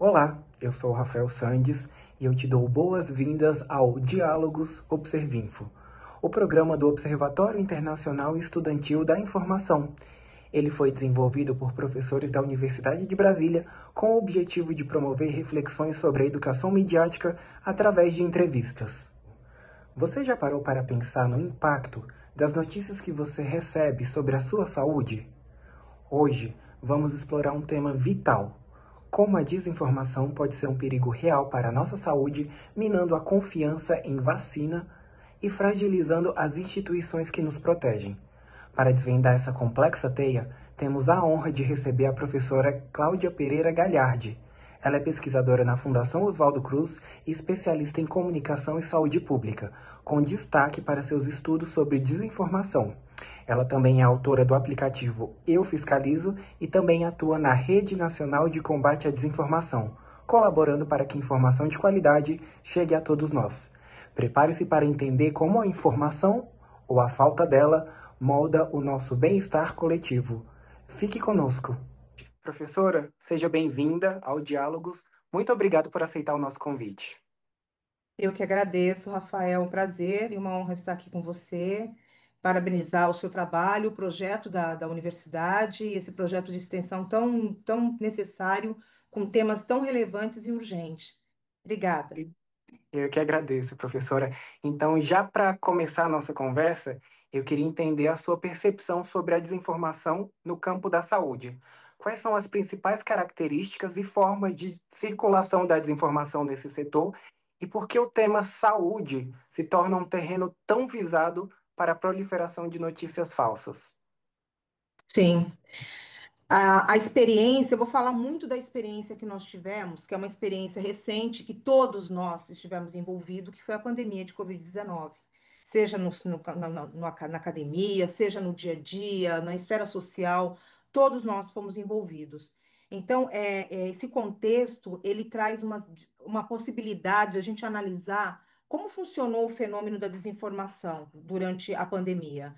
Olá, eu sou o Rafael Sandes e eu te dou boas-vindas ao Diálogos Observinfo, o programa do Observatório Internacional Estudantil da Informação. Ele foi desenvolvido por professores da Universidade de Brasília com o objetivo de promover reflexões sobre a educação midiática através de entrevistas. Você já parou para pensar no impacto das notícias que você recebe sobre a sua saúde? Hoje, vamos explorar um tema vital: como a desinformação pode ser um perigo real para a nossa saúde, minando a confiança em vacina e fragilizando as instituições que nos protegem. Para desvendar essa complexa teia, temos a honra de receber a professora Cláudia Pereira Galhardi. Ela é pesquisadora na Fundação Oswaldo Cruz e especialista em comunicação e saúde pública, com destaque para seus estudos sobre desinformação. Ela também é autora do aplicativo Eu Fiscalizo e também atua na Rede Nacional de Combate à Desinformação, colaborando para que informação de qualidade chegue a todos nós. Prepare-se para entender como a informação, ou a falta dela, molda o nosso bem-estar coletivo. Fique conosco. Professora, seja bem-vinda ao Diálogos. Muito obrigado por aceitar o nosso convite. Eu que agradeço, Rafael, um prazer e uma honra estar aqui com você, parabenizar o seu trabalho, o projeto da universidade, esse projeto de extensão tão necessário, com temas tão relevantes e urgentes. Obrigada. Eu que agradeço, professora. Então, já para começar a nossa conversa, eu queria entender a sua percepção sobre a desinformação no campo da saúde. Quais são as principais características e formas de circulação da desinformação nesse setor e por que o tema saúde se torna um terreno tão visado para a proliferação de notícias falsas? Sim. A experiência, eu vou falar muito da experiência que nós tivemos, que é uma experiência recente, que todos nós estivemos envolvidos, que foi a pandemia de Covid-19. Seja na academia, seja no dia a dia, na esfera social, todos nós fomos envolvidos. Então, esse contexto, ele traz uma possibilidade de a gente analisar como funcionou o fenômeno da desinformação durante a pandemia.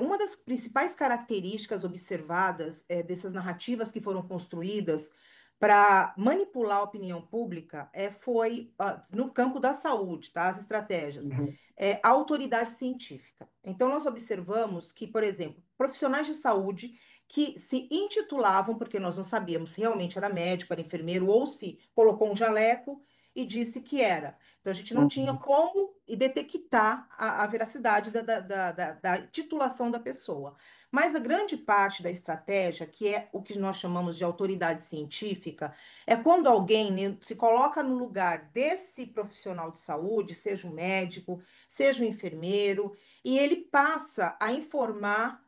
Uma das principais características observadas dessas narrativas que foram construídas para manipular a opinião pública foi no campo da saúde, tá? As estratégias. Uhum, A autoridade científica. Então, nós observamos que, por exemplo, profissionais de saúde que se intitulavam, porque nós não sabíamos se realmente era médico, era enfermeiro, ou se colocou um jaleco e disse que era. Então, a gente não tinha uhum, como detectar a veracidade da titulação da pessoa. Mas a grande parte da estratégia, que é o que nós chamamos de autoridade científica, é quando alguém, né, se coloca no lugar desse profissional de saúde, seja um médico, seja um enfermeiro, e ele passa a informar,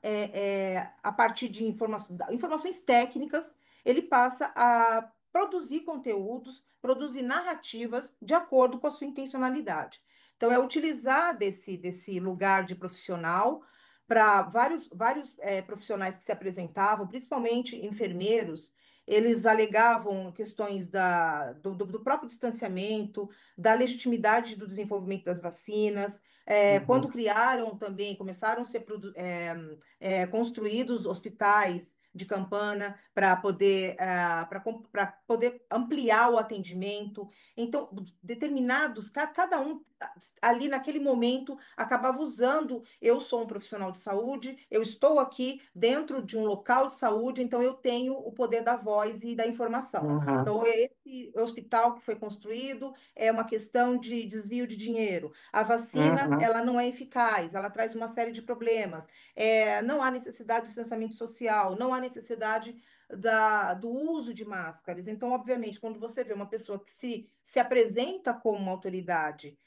a partir de informações técnicas, ele passa a produzir conteúdos, produzir narrativas de acordo com a sua intencionalidade. Então, é utilizar desse lugar de profissional para vários profissionais que se apresentavam, principalmente enfermeiros, eles alegavam questões do próprio distanciamento, da legitimidade do desenvolvimento das vacinas. Quando uhum, criaram também, começaram a ser construídos hospitais de campana para poder ampliar o atendimento. Então, cada um ali naquele momento acabava usando, eu sou um profissional de saúde, eu estou aqui dentro de um local de saúde, então eu tenho o poder da voz e da informação. uhum, Então, esse hospital que foi construído é uma questão de desvio de dinheiro. A vacina, uhum, ela não é eficaz, ela traz uma série de problemas. Não há necessidade de distanciamento social, não há necessidade do uso de máscaras. Então, obviamente, quando você vê uma pessoa que se apresenta como uma autoridade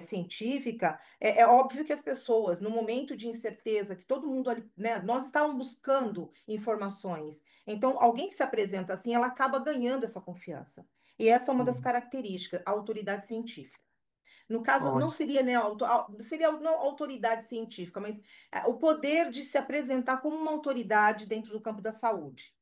científica, é óbvio que as pessoas, no momento de incerteza, que todo mundo ali, né, nós estávamos buscando informações. Então, alguém que se apresenta assim, ela acaba ganhando essa confiança. E essa é uma das uhum. características, a autoridade científica. No caso, não Ótimo. seria, né, seria não autoridade científica, mas o poder de se apresentar como uma autoridade dentro do campo da saúde.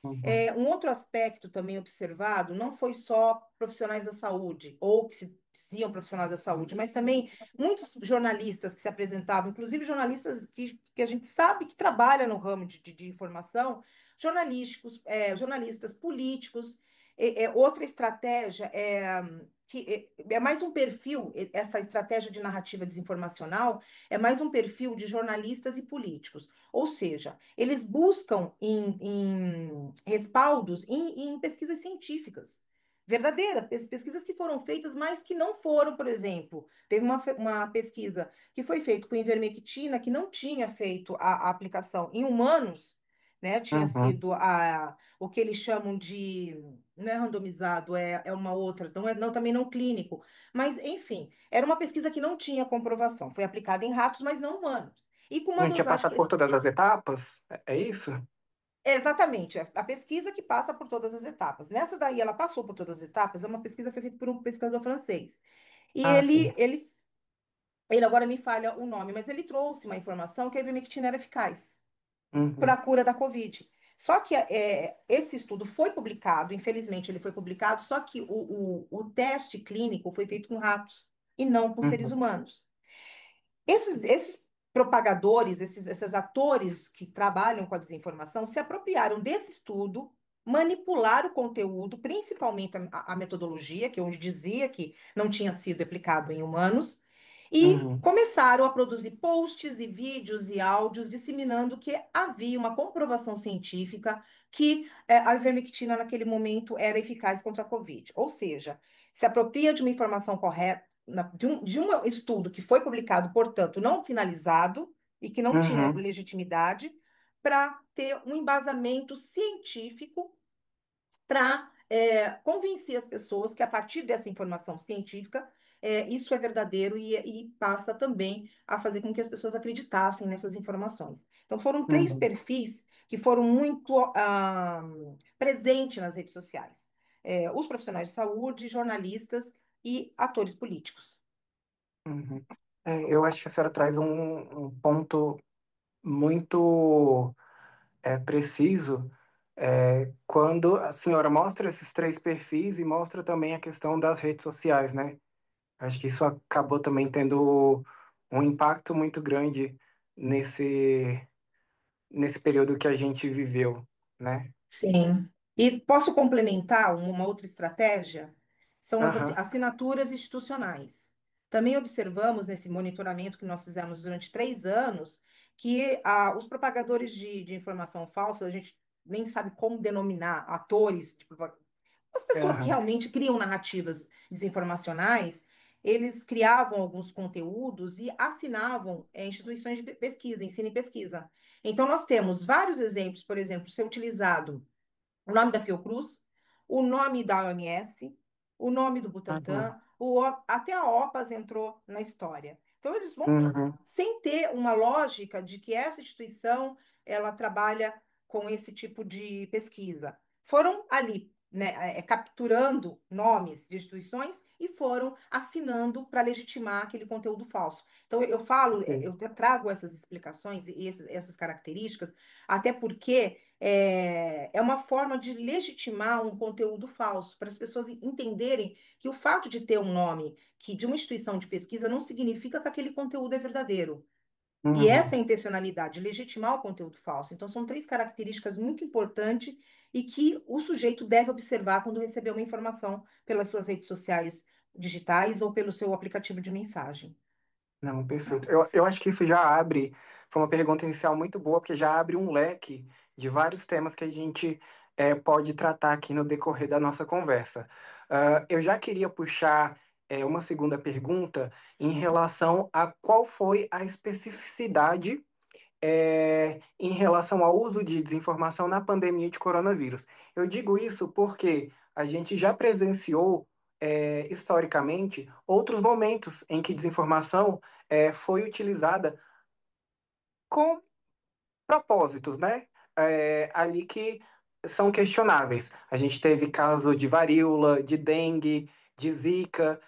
Uhum, Um outro aspecto também observado não foi só profissionais da saúde, ou que se diziam profissionais da saúde, mas também muitos jornalistas que se apresentavam, inclusive jornalistas que a gente sabe que trabalham no ramo de informação, jornalistas políticos, outra estratégia é mais um perfil, essa estratégia de narrativa desinformacional é mais um perfil de jornalistas e políticos. Ou seja, eles buscam em respaldos em pesquisas científicas. Verdadeiras, pesquisas que foram feitas, mas que não foram, por exemplo, teve uma pesquisa que foi feita com ivermectina, que não tinha feito a aplicação em humanos, né? Tinha Uhum, sido o que eles chamam de, não é randomizado, é uma outra, não, também não clínico. Mas, enfim, era uma pesquisa que não tinha comprovação. Foi aplicada em ratos, mas não humanos. E com uma não tinha dosagem passado por todas as etapas? É isso? exatamente, a pesquisa que passa por todas as etapas. Nessa daí, ela passou por todas as etapas, é uma pesquisa que foi feita por um pesquisador francês. E Ah, sim. ele agora me falha o nome, mas ele trouxe uma informação que a ivermectina era eficaz para a Uhum, cura da Covid. Só que esse estudo foi publicado, infelizmente ele foi publicado, só que o teste clínico foi feito com ratos e não com seres uhum, humanos. Esses propagadores, esses atores que trabalham com a desinformação, se apropriaram desse estudo, manipularam o conteúdo, principalmente a metodologia, que é onde dizia que não tinha sido aplicado em humanos, e uhum, começaram a produzir posts e vídeos e áudios disseminando que havia uma comprovação científica que a ivermectina naquele momento era eficaz contra a Covid. Ou seja, se apropria de uma informação correta, de um estudo que foi publicado, portanto, não finalizado e que não tinha uhum, legitimidade, para ter um embasamento científico para convencer as pessoas que, a partir dessa informação científica, isso é verdadeiro e passa também a fazer com que as pessoas acreditassem nessas informações. Então, foram três uhum, perfis que foram muito presentes nas redes sociais: os profissionais de saúde, jornalistas e atores políticos. uhum. Eu acho que a senhora traz um ponto muito preciso quando a senhora mostra esses três perfis e mostra também a questão das redes sociais, né? Acho que isso acabou também tendo um impacto muito grande nesse período que a gente viveu, né? Sim. E posso complementar uma outra estratégia? São as Aham, assinaturas institucionais. Também observamos nesse monitoramento que nós fizemos durante 3 anos que os propagadores de informação falsa, a gente nem sabe como denominar, atores, as pessoas que aham, realmente criam narrativas desinformacionais, eles criavam alguns conteúdos e assinavam instituições de pesquisa, ensino e pesquisa. Então, nós temos vários exemplos, por exemplo, ser utilizado o nome da Fiocruz, o nome da OMS, o nome do uhum, Butantan, até a OPAS entrou na história. Então, eles vão, uhum, sem ter uma lógica de que essa instituição ela trabalha com esse tipo de pesquisa. Foram ali, né, capturando nomes de instituições e foram assinando para legitimar aquele conteúdo falso. Então, eu falo, eu perfeito. trago essas explicações e essas características, até porque é uma forma de legitimar um conteúdo falso, para as pessoas entenderem que o fato de ter um nome que de uma instituição de pesquisa não significa que aquele conteúdo é verdadeiro. E essa é Uhum. a intencionalidade, legitimar o conteúdo falso. Então, são três características muito importantes e que o sujeito deve observar quando receber uma informação pelas suas redes sociais digitais ou pelo seu aplicativo de mensagem. Não, perfeito. Eu acho que isso já abre, foi uma pergunta inicial muito boa, porque já abre um leque de vários temas que a gente pode tratar aqui no decorrer da nossa conversa. Eu já queria puxar uma segunda pergunta em relação a qual foi a especificidade em relação ao uso de desinformação na pandemia de coronavírus. Eu digo isso porque a gente já presenciou, historicamente, outros momentos em que desinformação foi utilizada com propósitos, né? Ali que são questionáveis. A gente teve caso de varíola, de dengue, de zika,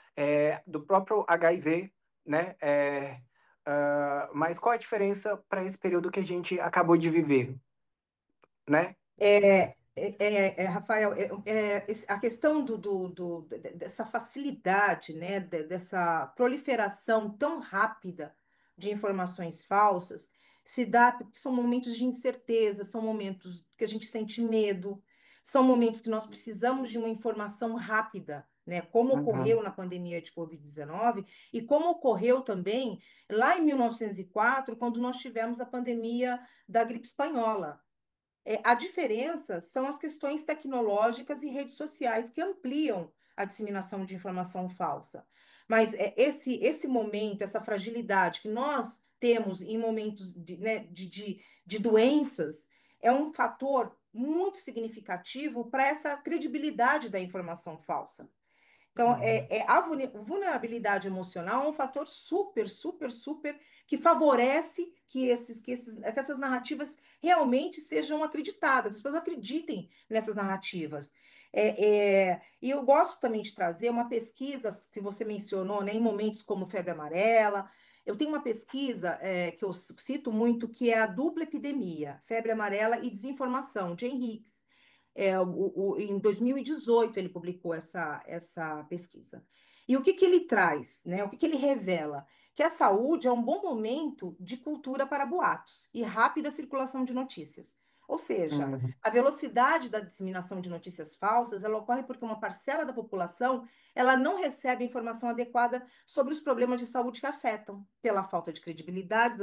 do próprio HIV, né? Mas qual a diferença para esse período que a gente acabou de viver, né? Rafael, a questão dessa facilidade, né, dessa proliferação tão rápida de informações falsas, se dá porque são momentos de incerteza, são momentos que a gente sente medo, são momentos que nós precisamos de uma informação rápida, né? Como ocorreu Uhum. na pandemia de Covid-19 e como ocorreu também lá em 1904, quando nós tivemos a pandemia da gripe espanhola. A diferença são as questões tecnológicas e redes sociais que ampliam a disseminação de informação falsa. Mas esse momento, essa fragilidade que nós temos em momentos né, de doenças, é um fator muito significativo para essa credibilidade da informação falsa. Então, Uhum. a vulnerabilidade emocional é um fator super, super, super que favorece que essas narrativas realmente sejam acreditadas, as pessoas acreditem nessas narrativas. E eu gosto também de trazer uma pesquisa que você mencionou, né, em momentos como febre amarela. Eu tenho uma pesquisa que eu cito muito, que é a dupla epidemia, febre amarela e desinformação, de Henriques. Em 2018 ele publicou essa pesquisa. E o que que ele traz, né? O que que ele revela? Que a saúde é um bom momento de cultura para boatos e rápida circulação de notícias. Ou seja, Uhum. a velocidade da disseminação de notícias falsas, ela ocorre porque uma parcela da população, ela não recebe informação adequada sobre os problemas de saúde que afetam, pela falta de credibilidade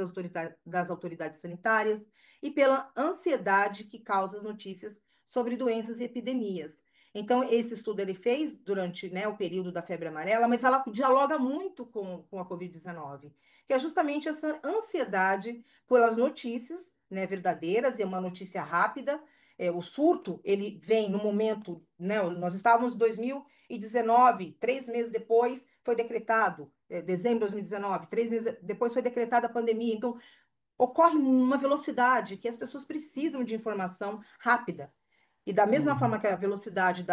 das autoridades sanitárias e pela ansiedade que causa as notícias sobre doenças e epidemias. Então, esse estudo ele fez durante, né, o período da febre amarela, mas ela dialoga muito com a Covid-19, que é justamente essa ansiedade pelas notícias, né, verdadeiras, e é uma notícia rápida. O surto, ele vem no momento, né, nós estávamos em 2019, 3 meses depois foi decretado, dezembro de 2019, 3 meses depois foi decretada a pandemia. Então, ocorre uma velocidade que as pessoas precisam de informação rápida. E da mesma Uhum. forma que a velocidade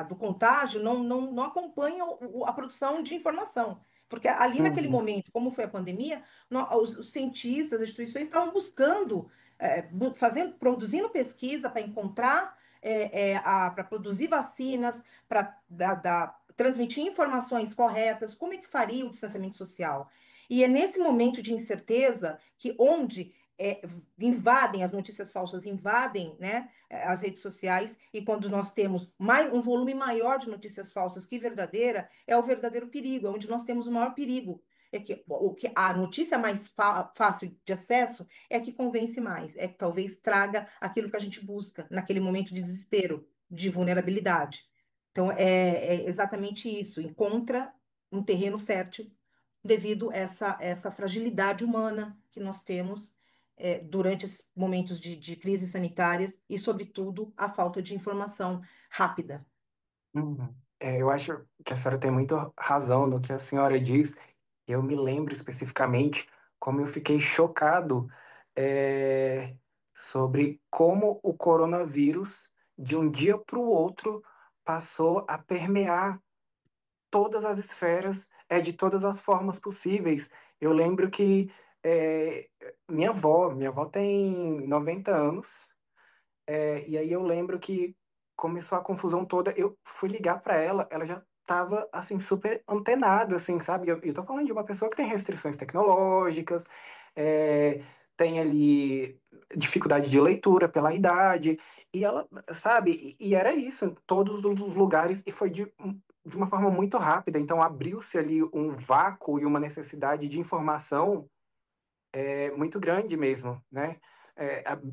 do contágio não acompanha a produção de informação. Porque ali naquele Uhum. momento, como foi a pandemia, os cientistas, as instituições estavam buscando, produzindo pesquisa para encontrar, para produzir vacinas, para transmitir informações corretas, como é que faria o distanciamento social. E é nesse momento de incerteza que onde invadem, as notícias falsas invadem, né, as redes sociais, e quando nós temos um volume maior de notícias falsas que verdadeira, é o verdadeiro perigo, é onde nós temos o maior perigo. É que, a notícia mais fácil de acesso é a que convence mais, é que talvez traga aquilo que a gente busca naquele momento de desespero, de vulnerabilidade. Então, é exatamente isso, encontra um terreno fértil devido a essa fragilidade humana que nós temos durante esses momentos de crises sanitárias e, sobretudo, a falta de informação rápida. Uhum. Eu acho que a senhora tem muito razão no que a senhora diz. Eu me lembro especificamente como eu fiquei chocado, é, sobre como o coronavírus, de um dia para o outro, passou a permear todas as esferas, de todas as formas possíveis. Eu lembro que é, minha avó tem 90 anos. E aí eu lembro que começou a confusão toda. Eu fui ligar para ela, ela já estava assim super antenada, assim, sabe? Eu tô falando de uma pessoa que tem restrições tecnológicas, é, tem ali dificuldade de leitura pela idade, e ela, sabe? E era isso em todos os lugares e foi de uma forma muito rápida. Então abriu-se ali um vácuo e uma necessidade de informação muito grande mesmo, né?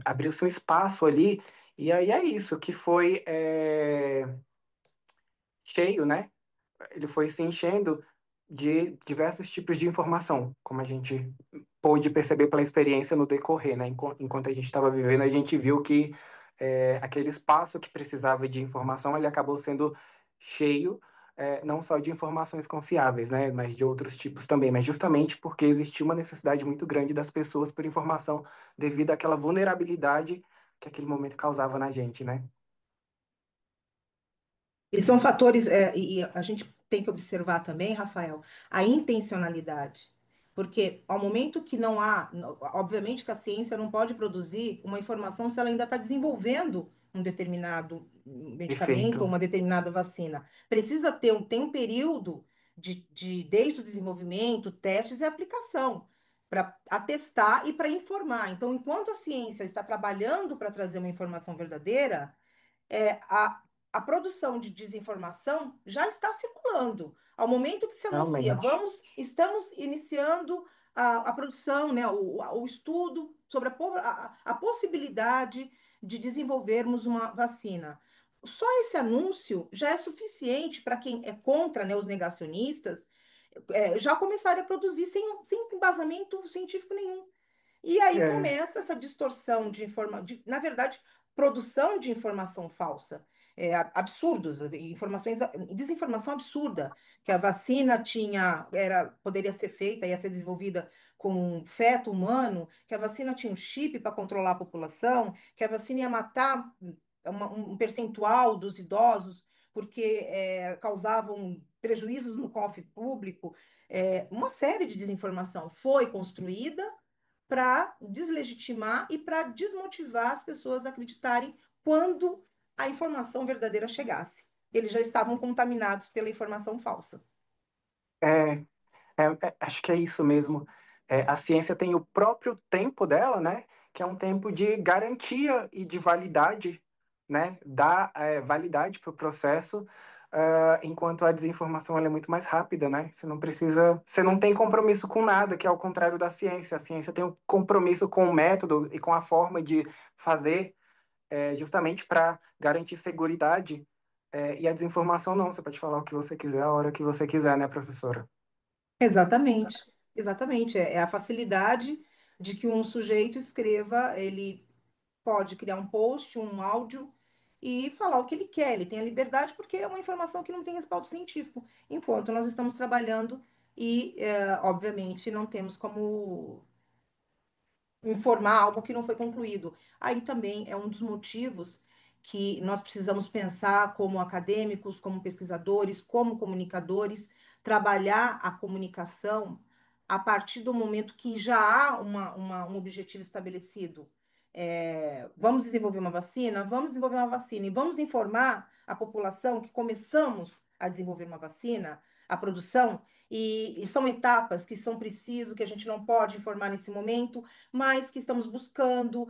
Abriu-se um espaço ali, e aí é isso, que foi cheio, né? Ele foi se enchendo de diversos tipos de informação, como a gente pôde perceber pela experiência no decorrer, né? Enquanto a gente estava vivendo, a gente viu que aquele espaço que precisava de informação, ele acabou sendo cheio, não só de informações confiáveis, né? Mas de outros tipos também, mas justamente porque existia uma necessidade muito grande das pessoas por informação devido àquela vulnerabilidade que aquele momento causava na gente, né? Eles são fatores, e a gente tem que observar também, Rafael, a intencionalidade. Porque ao momento que não há, obviamente que a ciência não pode produzir uma informação se ela ainda está desenvolvendo um determinado medicamento ou Perfeito. uma determinada vacina. Precisa ter tem um período desde o desenvolvimento, testes e aplicação, para atestar e para informar. Então, enquanto a ciência está trabalhando para trazer uma informação verdadeira, a produção de desinformação já está circulando. Ao momento que se anuncia, realmente. estamos iniciando a produção, né, o estudo sobre a possibilidade de desenvolvermos uma vacina. Só esse anúncio já é suficiente para quem é contra, né, os negacionistas, já começarem a produzir sem embasamento científico nenhum. E aí É, começa essa distorção de informação, na verdade, produção de informação falsa. Absurdos, informações, desinformação absurda, que a vacina poderia ser feita, ia ser desenvolvida com um feto humano, que a vacina tinha um chip para controlar a população, que a vacina ia matar um percentual dos idosos porque causavam prejuízos no cofre público. Uma série de desinformação foi construída para deslegitimar e para desmotivar as pessoas a acreditarem quando a informação verdadeira chegasse. Eles já estavam contaminados pela informação falsa. é, acho que é isso mesmo. A ciência tem o próprio tempo dela, né? Que é um tempo de garantia e de validade, né? Dá validade para o processo, enquanto a desinformação ela é muito mais rápida, né? Você não precisa, você não tem compromisso com nada, que é ao contrário da ciência. A ciência tem um compromisso com o método e com a forma de fazer, justamente para garantir seguridade. E a desinformação não, você pode falar o que você quiser, a hora que você quiser, né, professora? Exatamente, exatamente. É a facilidade de que um sujeito escreva, ele pode criar um post, um áudio e falar o que ele quer. Ele tem a liberdade porque é uma informação que não tem respaldo científico, enquanto nós estamos trabalhando e, obviamente, não temos como informar algo que não foi concluído. Aí também é um dos motivos que nós precisamos pensar como acadêmicos, como pesquisadores, como comunicadores, trabalhar a comunicação a partir do momento que já há um objetivo estabelecido. Vamos desenvolver uma vacina? Vamos desenvolver uma vacina e vamos informar a população que começamos a desenvolver uma vacina, a produção, e são etapas que são preciso, que a gente não pode informar nesse momento, mas que estamos buscando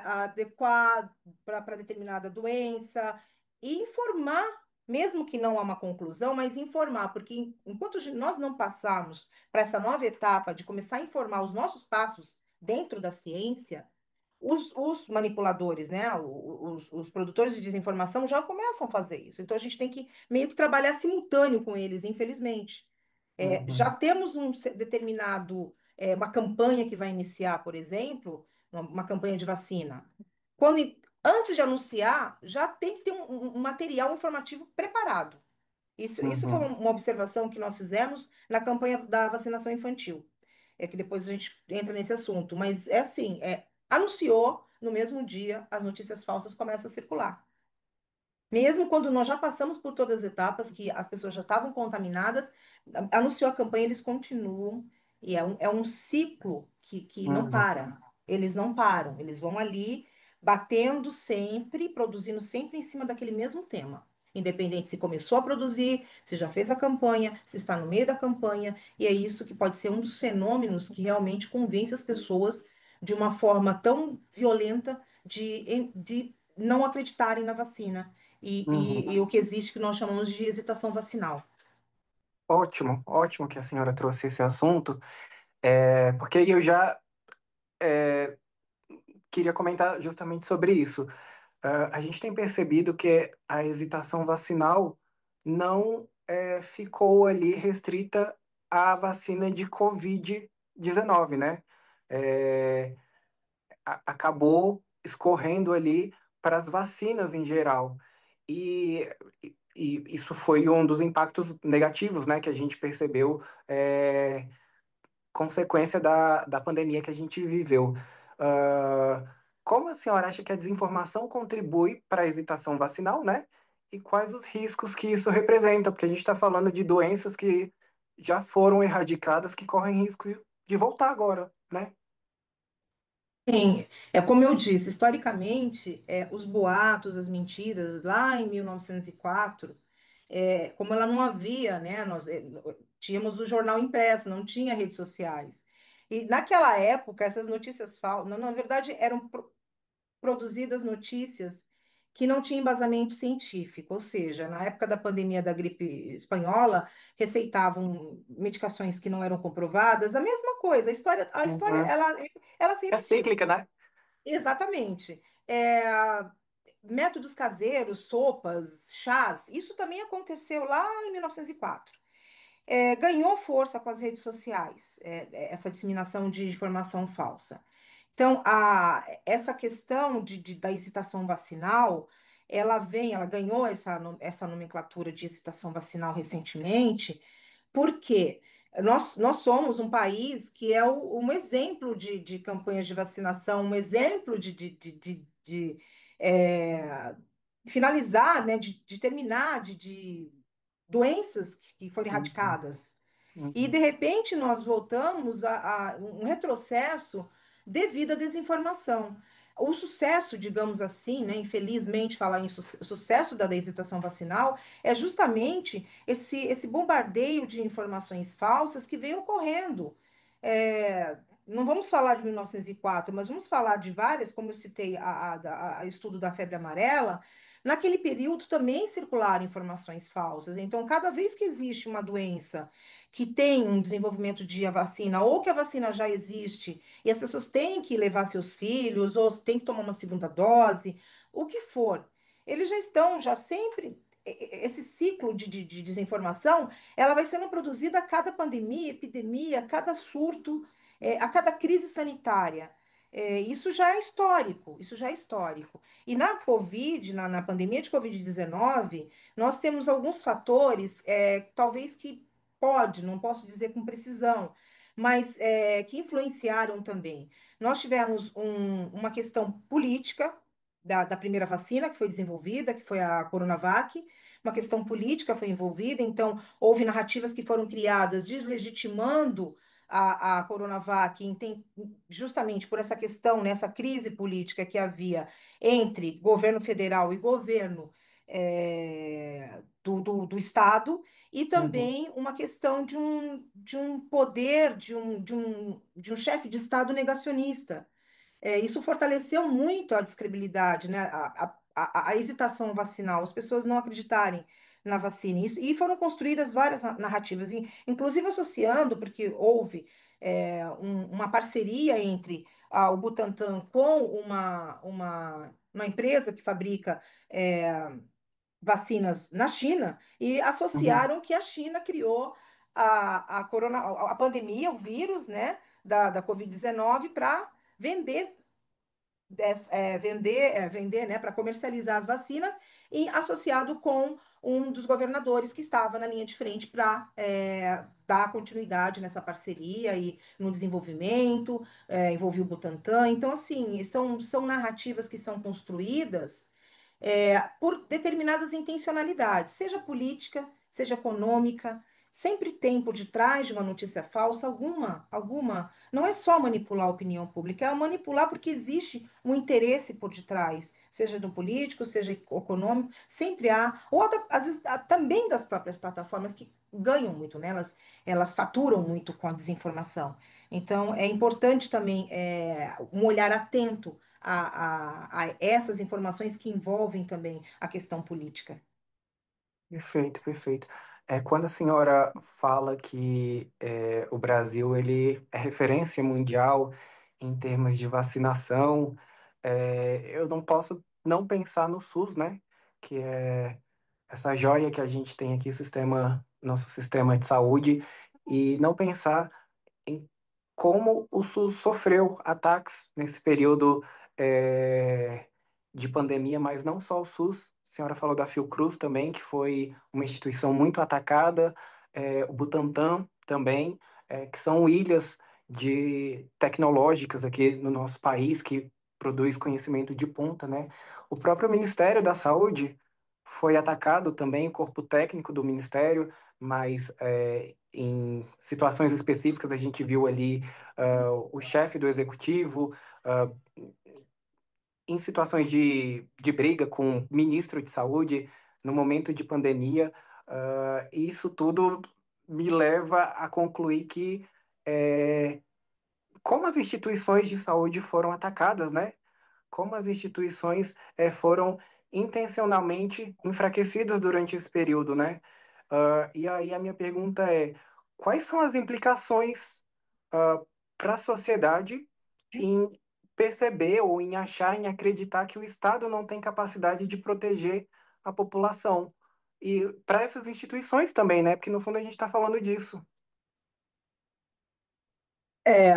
adequar para determinada doença e informar, mesmo que não há uma conclusão, mas informar, porque enquanto nós não passarmos para essa nova etapa de começar a informar os nossos passos dentro da ciência, os manipuladores, né, os produtores de desinformação já começam a fazer isso. Então a gente tem que meio que trabalhar simultâneo com eles, infelizmente. Já Uhum, temos um determinado, uma campanha que vai iniciar, por exemplo, uma campanha de vacina. Antes de anunciar, já tem que ter um material informativo preparado. Isso foi uhum. uma observação que nós fizemos na campanha da vacinação infantil. É que depois a gente entra nesse assunto, mas é assim, anunciou, no mesmo dia, as notícias falsas começam a circular. Mesmo quando nós já passamos por todas as etapas, que as pessoas já estavam contaminadas, anunciou a campanha, eles continuam, e é um ciclo que não Uhum. para. Eles não param, eles vão ali batendo sempre, produzindo sempre em cima daquele mesmo tema. Independente se começou a produzir, se já fez a campanha, se está no meio da campanha, e é isso que pode ser um dos fenômenos que realmente convence as pessoas de uma forma tão violenta de não acreditarem na vacina e Uhum. o que existe que nós chamamos de hesitação vacinal. Ótimo, ótimo que a senhora trouxe esse assunto, porque eu já queria comentar justamente sobre isso. A gente tem percebido que a hesitação vacinal não ficou ali restrita à vacina de Covid-19, né? É, acabou escorrendo ali para as vacinas em geral. E, e isso foi um dos impactos negativos, né, que a gente percebeu, consequência da pandemia que a gente viveu. Como a senhora acha que a desinformação contribui para a hesitação vacinal, né? E quais os riscos que isso representa? Porque a gente está falando de doenças que já foram erradicadas, que correm risco de voltar agora, né? Sim, é como eu disse, historicamente, os boatos, as mentiras, lá em 1904, como ela não havia, né, nós tínhamos o jornal impresso, não tinha redes sociais. E naquela época, essas notícias falsas, na verdade, eram produzidas notícias que não tinha embasamento científico, ou seja, na época da pandemia da gripe espanhola, receitavam medicações que não eram comprovadas, a mesma coisa, a história Uhum. ela se É repetiu. cíclica, né? Exatamente. Métodos caseiros, sopas, chás, isso também aconteceu lá em 1904. Ganhou força com as redes sociais, essa disseminação de informação falsa. Então, essa questão da excitação vacinal, ela ganhou essa nomenclatura de excitação vacinal recentemente, porque nós somos um país que é um exemplo de campanhas de vacinação, um exemplo de, é, finalizar, né, de terminar de doenças que foram Uhum. erradicadas. E, Uhum. de repente, nós voltamos a um retrocesso devido à desinformação. O sucesso, digamos assim, né, infelizmente, falar em sucesso da hesitação vacinal é justamente esse bombardeio de informações falsas que vem ocorrendo. Não vamos falar de 1904, mas vamos falar de várias, como eu citei, a estudo da febre amarela. Naquele período também circularam informações falsas. Então, cada vez que existe uma doença que tem um desenvolvimento de a vacina, ou que a vacina já existe, e as pessoas têm que levar seus filhos, ou têm que tomar uma segunda dose, o que for. Eles já estão, já sempre, esse ciclo de desinformação, ela vai sendo produzida a cada pandemia, epidemia, a cada surto, a cada crise sanitária. Isso já é histórico, isso já é histórico. E na Covid, na pandemia de Covid-19, nós temos alguns fatores, talvez que não posso dizer com precisão, mas que influenciaram também. Nós tivemos uma questão política da primeira vacina que foi desenvolvida, que foi a Coronavac, uma questão política foi envolvida, então houve narrativas que foram criadas deslegitimando a Coronavac, justamente por essa questão, nessa crise política que havia entre governo federal e governo do Estado, e Uhum. também uma questão de um poder, de um chefe de Estado negacionista. Isso fortaleceu muito a descredibilidade, né? A hesitação vacinal, as pessoas não acreditarem na vacina. E foram construídas várias narrativas, inclusive associando, porque houve uma parceria entre o Butantan com uma empresa que fabrica vacinas na China, e Uhum. associaram que a China criou a pandemia, o vírus, né, da Covid-19 para vender vender, né, para comercializar as vacinas, e associado com um dos governadores que estava na linha de frente para dar continuidade nessa parceria e no desenvolvimento, envolveu o Butantan. Então, assim, são narrativas que são construídas por determinadas intencionalidades, seja política, seja econômica, sempre tem por detrás de uma notícia falsa alguma. Não é só manipular a opinião pública, é manipular porque existe um interesse por detrás, seja do político, seja econômico, sempre há, ou às vezes também das próprias plataformas que ganham muito, né? Elas faturam muito com a desinformação. Então, é importante também um olhar atento a essas informações que envolvem também a questão política. Perfeito, perfeito. Quando a senhora fala que o Brasil ele é referência mundial em termos de vacinação, eu não posso não pensar no SUS, né? Que é essa joia que a gente tem aqui, nosso sistema de saúde, e não pensar em como o SUS sofreu ataques nesse período de pandemia, mas não só o SUS. A senhora falou da Fiocruz também, que foi uma instituição muito atacada, o Butantan também, que são ilhas tecnológicas aqui no nosso país que produz conhecimento de ponta, né? O próprio Ministério da Saúde foi atacado também, o corpo técnico do Ministério, mas em situações específicas a gente viu ali o chefe do executivo ah, em situações de briga com o ministro de saúde no momento de pandemia. Isso tudo me leva a concluir que como as instituições de saúde foram atacadas, né? Como as instituições foram intencionalmente enfraquecidas durante esse período, né? E aí a minha pergunta é: quais são as implicações para a sociedade em perceber ou em achar, em acreditar que o Estado não tem capacidade de proteger a população? E para essas instituições também, né? Porque no fundo a gente está falando disso. É,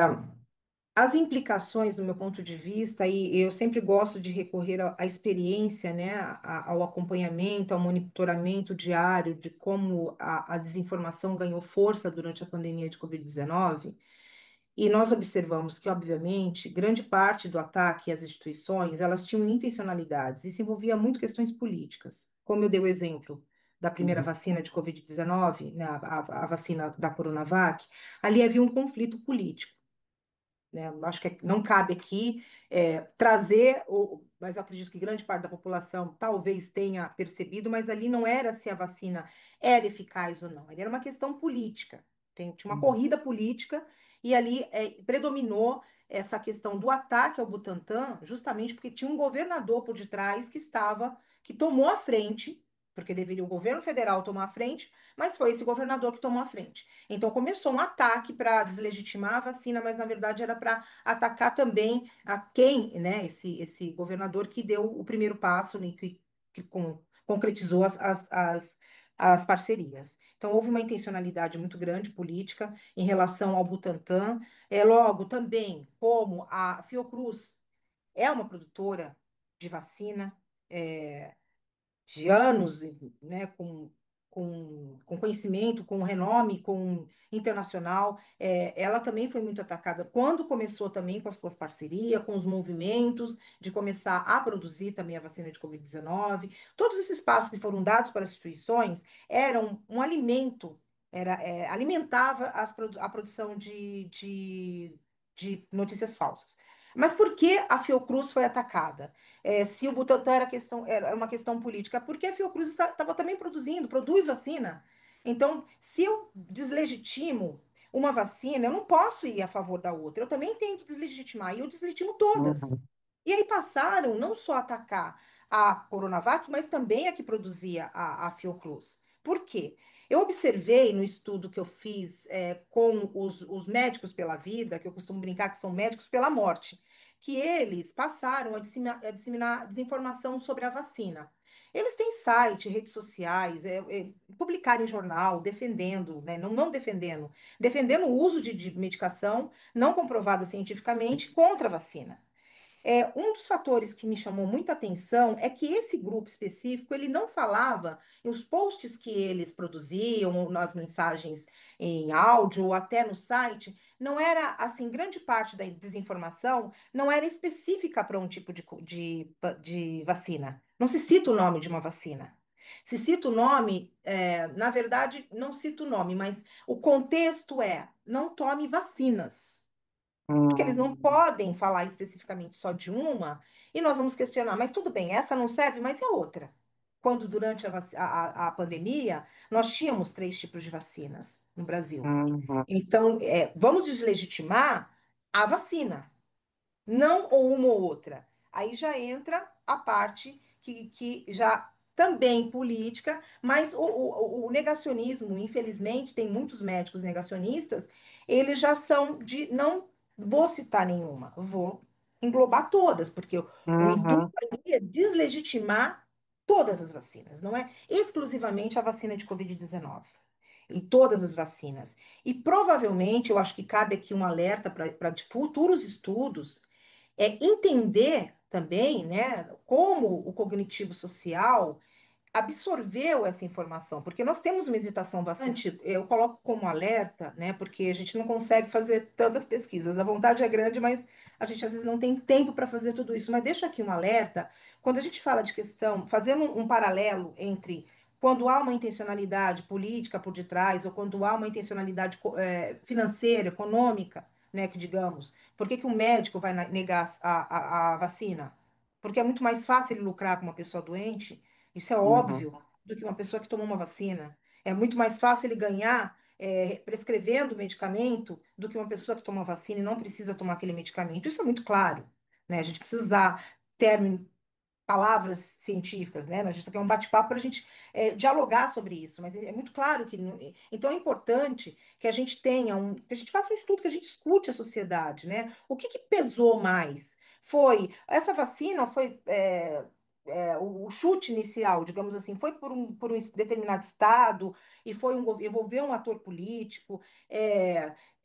as implicações, do meu ponto de vista, e eu sempre gosto de recorrer à experiência, né, ao acompanhamento, ao monitoramento diário de como a desinformação ganhou força durante a pandemia de Covid-19. E nós observamos que, obviamente, grande parte do ataque às instituições, elas tinham intencionalidades, e se envolvia muito questões políticas. Como eu dei o exemplo da primeira Uhum, vacina de Covid-19, né, a vacina da Coronavac, ali havia um conflito político, né? Acho que não cabe aqui trazer, mas eu acredito que grande parte da população talvez tenha percebido, mas ali não era se a vacina era eficaz ou não, ali era uma questão política. Tinha uma uhum, corrida política e ali predominou essa questão do ataque ao Butantan, justamente porque tinha um governador por detrás que tomou a frente, porque deveria o governo federal tomar a frente, mas foi esse governador que tomou a frente. Então começou um ataque para deslegitimar a vacina, mas na verdade era para atacar também a quem, né, esse governador que deu o primeiro passo, né, que concretizou as parcerias. Então houve uma intencionalidade muito grande política em relação ao Butantan. Logo, também, como a Fiocruz é uma produtora de vacina, é, de anos, né, com conhecimento, com renome, com internacional, ela também foi muito atacada quando começou também com as suas parcerias, com os movimentos de começar a produzir também a vacina de Covid-19. Todos esses passos que foram dados para as instituições eram um alimento, alimentava a produção de notícias falsas. Mas por que a Fiocruz foi atacada? Se o Butantan era uma questão política, porque a Fiocruz estava também produz vacina. Então, se eu deslegitimo uma vacina, eu não posso ir a favor da outra, eu também tenho que deslegitimar, e eu deslegitimo todas. uhum, E aí passaram não só a atacar a Coronavac, mas também a que produzia a Fiocruz. Por quê? Eu observei no estudo que eu fiz com os médicos pela vida, que eu costumo brincar que são médicos pela morte, que eles passaram a disseminar desinformação sobre a vacina. Eles têm site, redes sociais, publicaram em jornal, defendendo, né, não defendendo, defendendo o uso de medicação não comprovada cientificamente contra a vacina. Um dos fatores que me chamou muita atenção é que esse grupo específico, ele não falava, em os posts que eles produziam, nas mensagens em áudio ou até no site, não era, assim, grande parte da desinformação não era específica para um tipo de vacina. Não se cita o nome de uma vacina. Se cita o nome, na verdade, não cita o nome, mas o contexto não tome vacinas, porque eles não uhum, podem falar especificamente só de uma, e nós vamos questionar, mas tudo bem, essa não serve, mas e a outra? Quando durante a pandemia, nós tínhamos três tipos de vacinas no Brasil. uhum, Então, vamos deslegitimar a vacina, não ou uma ou outra. Aí já entra a parte que já também política, mas o negacionismo, infelizmente, tem muitos médicos negacionistas, eles já são de não vou citar nenhuma, vou englobar todas, porque o intuito uhum, ali é deslegitimar todas as vacinas, não é exclusivamente a vacina de Covid-19. Em todas as vacinas. E provavelmente, eu acho que cabe aqui um alerta para futuros estudos, entender também, né, como o cognitivo social absorveu essa informação, porque nós temos uma hesitação bastante, eu coloco como alerta, né, porque a gente não consegue fazer tantas pesquisas, a vontade é grande, mas a gente às vezes não tem tempo para fazer tudo isso, mas deixo aqui um alerta, quando a gente fala de questão, fazendo um paralelo entre quando há uma intencionalidade política por detrás, ou quando há uma intencionalidade financeira, econômica, né, que digamos, por que que um médico vai negar a vacina? Porque é muito mais fácil ele lucrar com uma pessoa doente, isso é uhum, óbvio, do que uma pessoa que tomou uma vacina. É muito mais fácil ele ganhar prescrevendo medicamento do que uma pessoa que toma vacina e não precisa tomar aquele medicamento. Isso é muito claro, né? A gente precisa usar termos palavras científicas, né? A gente aqui é um bate-papo para a gente dialogar sobre isso, mas é muito claro que então é importante que a gente tenha que a gente faça um estudo, que a gente escute a sociedade, né? O que que pesou mais? Foi essa vacina foi o chute inicial, digamos assim, foi por um determinado estado e foi envolveu um ator político,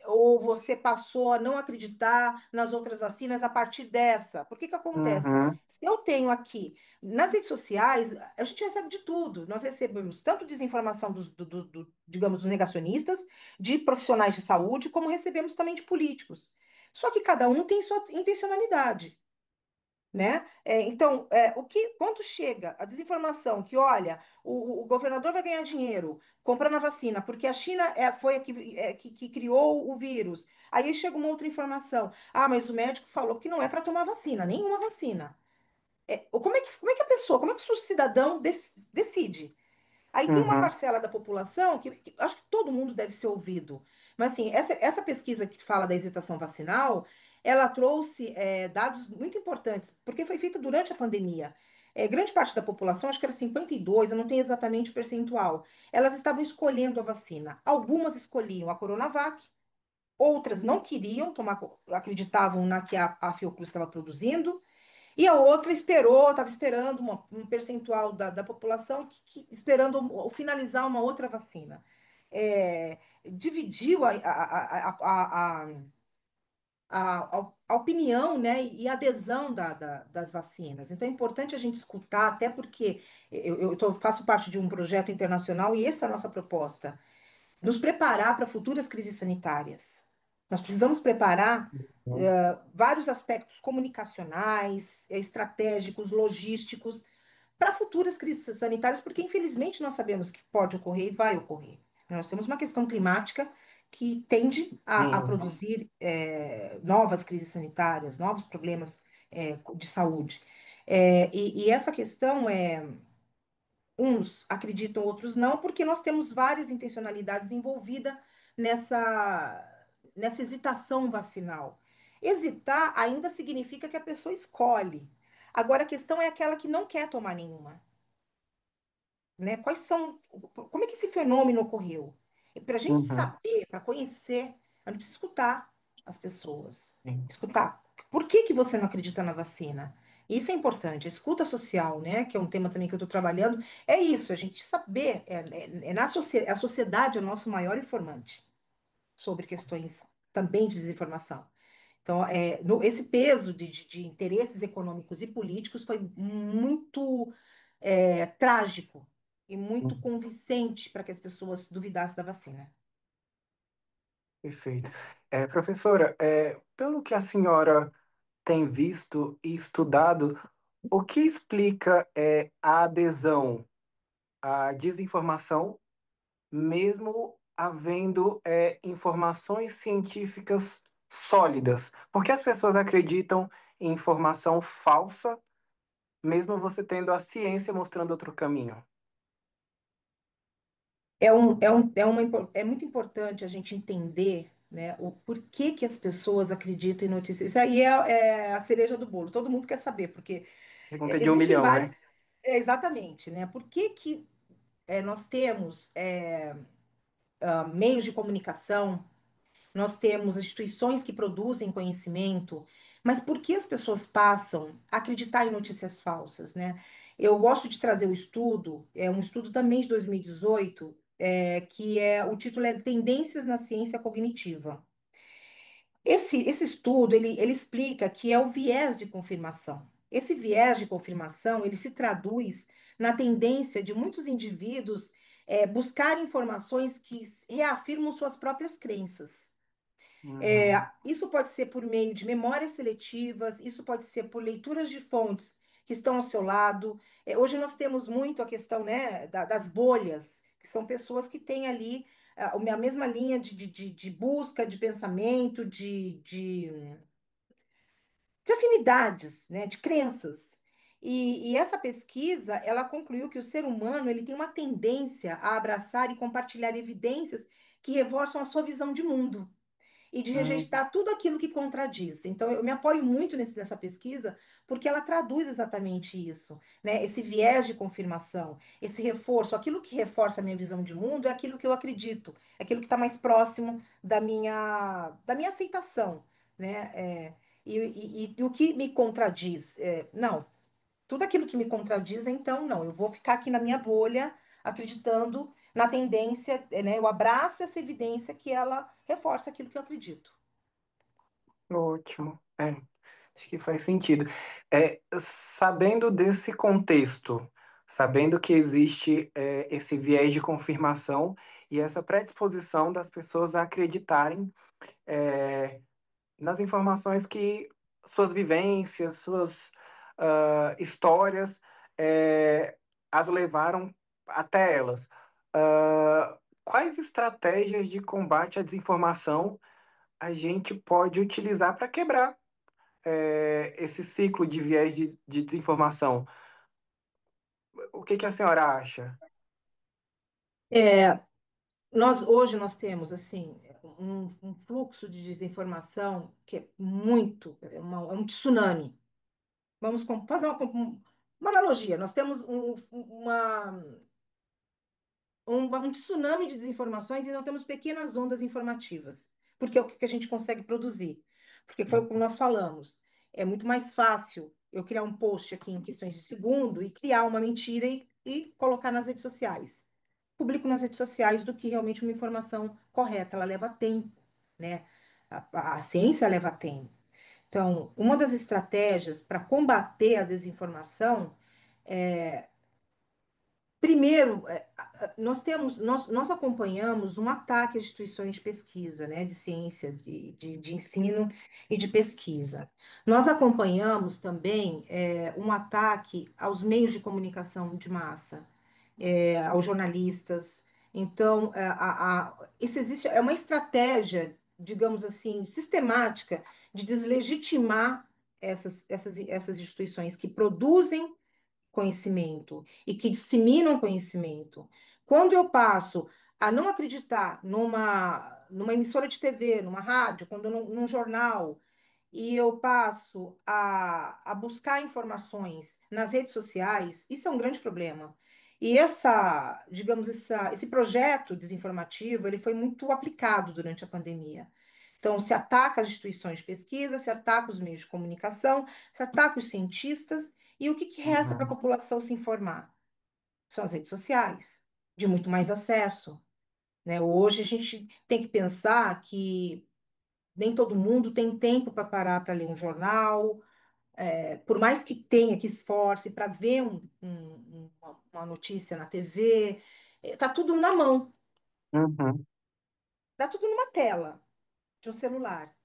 ou você passou a não acreditar nas outras vacinas a partir dessa? Por que que acontece? Uhum, Se eu tenho aqui, nas redes sociais, a gente recebe de tudo. Nós recebemos tanto desinformação digamos, dos negacionistas, de profissionais de saúde, como recebemos também de políticos. Só que cada um tem sua intencionalidade, né? Então, quando chega a desinformação que, olha, o governador vai ganhar dinheiro comprando a vacina, porque a China foi a que criou o vírus. Aí chega uma outra informação. Ah, mas o médico falou que não é para tomar vacina, nenhuma vacina. Como é que a pessoa, como é que o cidadão decide? Aí tem uma uhum, parcela da população que acho que todo mundo deve ser ouvido. Mas assim, essa pesquisa que fala da hesitação vacinal, ela trouxe dados muito importantes, porque foi feita durante a pandemia. Grande parte da população, acho que era 52, eu não tenho exatamente o percentual, elas estavam escolhendo a vacina. Algumas escolhiam a Coronavac, outras não queriam tomar, acreditavam na que a Fiocruz estava produzindo. E a outra esperou, estava esperando um percentual da população esperando finalizar uma outra vacina. Dividiu a opinião, né, e a adesão das vacinas. Então é importante a gente escutar, até porque faço parte de um projeto internacional e essa é a nossa proposta nos preparar para futuras crises sanitárias. Nós precisamos preparar uhum. vários aspectos comunicacionais, estratégicos, logísticos, para futuras crises sanitárias, porque infelizmente nós sabemos que pode ocorrer e vai ocorrer. Nós temos uma questão climática que tende a Sim, produzir novas crises sanitárias, novos problemas de saúde. E essa questão uns acreditam, outros não, porque nós temos várias intencionalidades envolvidas nessa hesitação vacinal. Hesitar ainda significa que a pessoa escolhe. Agora, a questão é aquela que não quer tomar nenhuma, né? Como é que esse fenômeno ocorreu? Para a gente uhum, saber, para conhecer, a gente precisa escutar as pessoas. sim. Escutar. Por que que você não acredita na vacina? Isso é importante. A escuta social, né? Que é um tema também que eu estou trabalhando. É isso, a gente saber. A sociedade é o nosso maior informante sobre questões também de desinformação. Então, esse peso de interesses econômicos e políticos foi muito trágico e muito convincente para que as pessoas duvidassem da vacina. Perfeito. Professora, pelo que a senhora tem visto e estudado, o que explica a adesão à desinformação, mesmo havendo informações científicas sólidas? Por que as pessoas acreditam em informação falsa, mesmo você tendo a ciência mostrando outro caminho? É muito importante a gente entender, né, o porquê que as pessoas acreditam em notícias. Isso aí é a cereja do bolo. Todo mundo quer saber, porque Pergunta de um existem milhão, vários. né? Exatamente, né? Por que que nós temos meios de comunicação, nós temos instituições que produzem conhecimento, mas por que as pessoas passam a acreditar em notícias falsas, né? Eu gosto de trazer o estudo, é um estudo também de 2018, o título é Tendências na Ciência Cognitiva. Esse estudo, ele explica que é o viés de confirmação. Esse viés de confirmação, ele se traduz na tendência de muitos indivíduos buscar informações que reafirmam suas próprias crenças. Uhum. Isso pode ser por meio de memórias seletivas, isso pode ser por leituras de fontes que estão ao seu lado. Hoje nós temos muito a questão, né, das bolhas, que são pessoas que têm ali a mesma linha de busca, de pensamento, de afinidades, né, de crenças. E essa pesquisa, ela concluiu que o ser humano ele tem uma tendência a abraçar e compartilhar evidências que reforçam a sua visão de mundo. e de Hum, rejeitar tudo aquilo que contradiz. Então, eu me apoio muito nessa pesquisa, porque ela traduz exatamente isso, né? Esse viés de confirmação, esse reforço, aquilo que reforça a minha visão de mundo é aquilo que eu acredito, é aquilo que está mais próximo da minha aceitação, né? E o que me contradiz? Não, tudo aquilo que me contradiz, então, não, eu vou ficar aqui na minha bolha, acreditando na tendência, né? Eu abraço essa evidência que ela reforça aquilo que eu acredito. ótimo. Acho que faz sentido. Sabendo desse contexto, sabendo que existe esse viés de confirmação e essa predisposição das pessoas a acreditarem é, nas informações que suas vivências, suas histórias é, as levaram até elas. Quais estratégias de combate à desinformação a gente pode utilizar para quebrar esse ciclo de viés de desinformação? O que que a senhora acha? É, hoje nós temos assim um fluxo de desinformação que é muito, é um tsunami. Vamos fazer uma analogia. Nós temos um tsunami de desinformações e não temos pequenas ondas informativas, porque é o que a gente consegue produzir. Porque foi como nós falamos, é muito mais fácil eu criar um post aqui em questões de segundo e criar uma mentira e colocar nas redes sociais. Publico nas redes sociais do que realmente uma informação correta, ela leva tempo, né? A ciência leva tempo. Então, uma das estratégias para combater a desinformação primeiro, nós acompanhamos um ataque às instituições de pesquisa, né, de ciência, de ensino e de pesquisa. Nós acompanhamos também um ataque aos meios de comunicação de massa, aos jornalistas. Então, isso existe, é uma estratégia, digamos assim, sistemática de deslegitimar essas instituições que produzem conhecimento e que disseminam conhecimento. Quando eu passo a não acreditar numa emissora de TV, numa rádio, quando num jornal, e eu passo a buscar informações nas redes sociais, isso é um grande problema. E esse projeto desinformativo, ele foi muito aplicado durante a pandemia. Então, se ataca as instituições de pesquisa, se ataca os meios de comunicação, se ataca os cientistas, e o que que resta para a Uhum, população se informar? São as redes sociais, de muito mais acesso, né? Hoje a gente tem que pensar que nem todo mundo tem tempo para parar para ler um jornal, por mais que tenha, que esforce para ver uma notícia na TV, tá tudo na mão, uhum, tá tudo numa tela de um celular.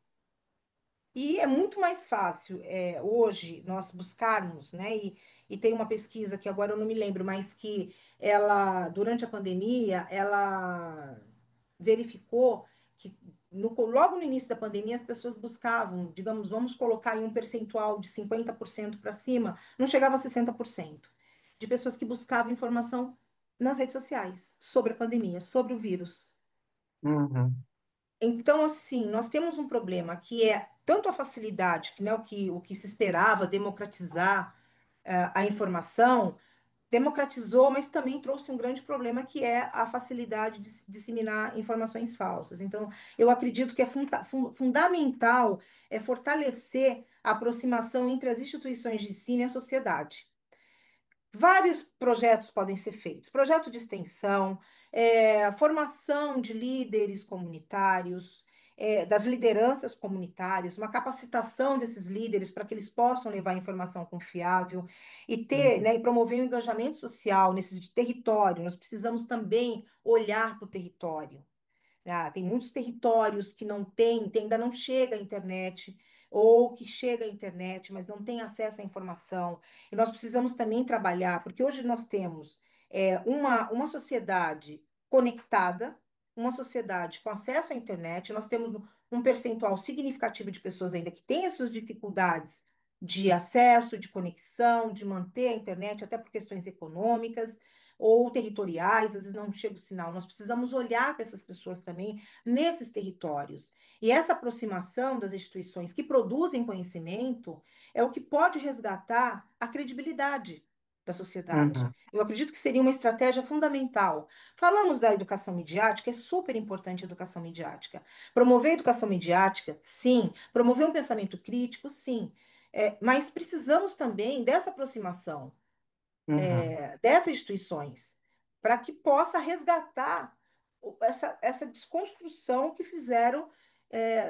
E é muito mais fácil hoje nós buscarmos, né? E tem uma pesquisa que agora eu não me lembro, mas que ela, durante a pandemia, ela verificou que logo no início da pandemia as pessoas buscavam, digamos, vamos colocar em um percentual de 50% para cima, não chegava a 60% de pessoas que buscavam informação nas redes sociais sobre a pandemia, sobre o vírus. uhum, Então, assim, nós temos um problema que é tanto a facilidade, que, né, o que se esperava, democratizar a informação, democratizou, mas também trouxe um grande problema que é a facilidade de se disseminar informações falsas. Então, eu acredito que é fundamental fortalecer a aproximação entre as instituições de ensino e a sociedade. Vários projetos podem ser feitos. Projeto de extensão, formação de líderes comunitários, das lideranças comunitárias, uma capacitação desses líderes para que eles possam levar informação confiável e ter, uhum, né, e promover um engajamento social nesses de território. Nós precisamos também olhar para o território. Tem muitos territórios que não têm, ainda não chega à internet, ou que chega à internet, mas não tem acesso à informação. E nós precisamos também trabalhar, porque hoje nós temos uma sociedade conectada, uma sociedade com acesso à internet, nós temos um percentual significativo de pessoas ainda que têm as suas dificuldades de acesso, de conexão, de manter a internet, até por questões econômicas ou territoriais, às vezes não chega o sinal. Nós precisamos olhar para essas pessoas também nesses territórios. E essa aproximação das instituições que produzem conhecimento é o que pode resgatar a credibilidade da sociedade. Uhum, Eu acredito que seria uma estratégia fundamental. Falamos da educação midiática, é super importante a educação midiática. Promover a educação midiática, sim. Promover um pensamento crítico, sim. Mas precisamos também dessa aproximação uhum, dessas instituições, para que possa resgatar essa desconstrução que fizeram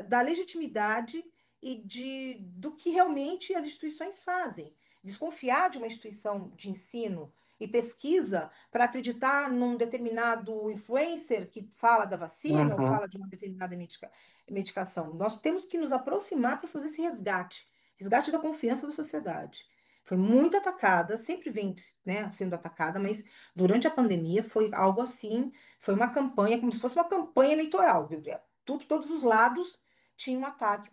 da legitimidade e do que realmente as instituições fazem. Desconfiar de uma instituição de ensino e pesquisa para acreditar num determinado influencer que fala da vacina ou uhum, fala de uma determinada medicação. Nós temos que nos aproximar para fazer esse resgate da confiança da sociedade. Foi muito atacada, sempre vem, né, sendo atacada, mas durante a pandemia foi algo assim, foi uma campanha, como se fosse uma campanha eleitoral. Todos os lados tinham um ataque,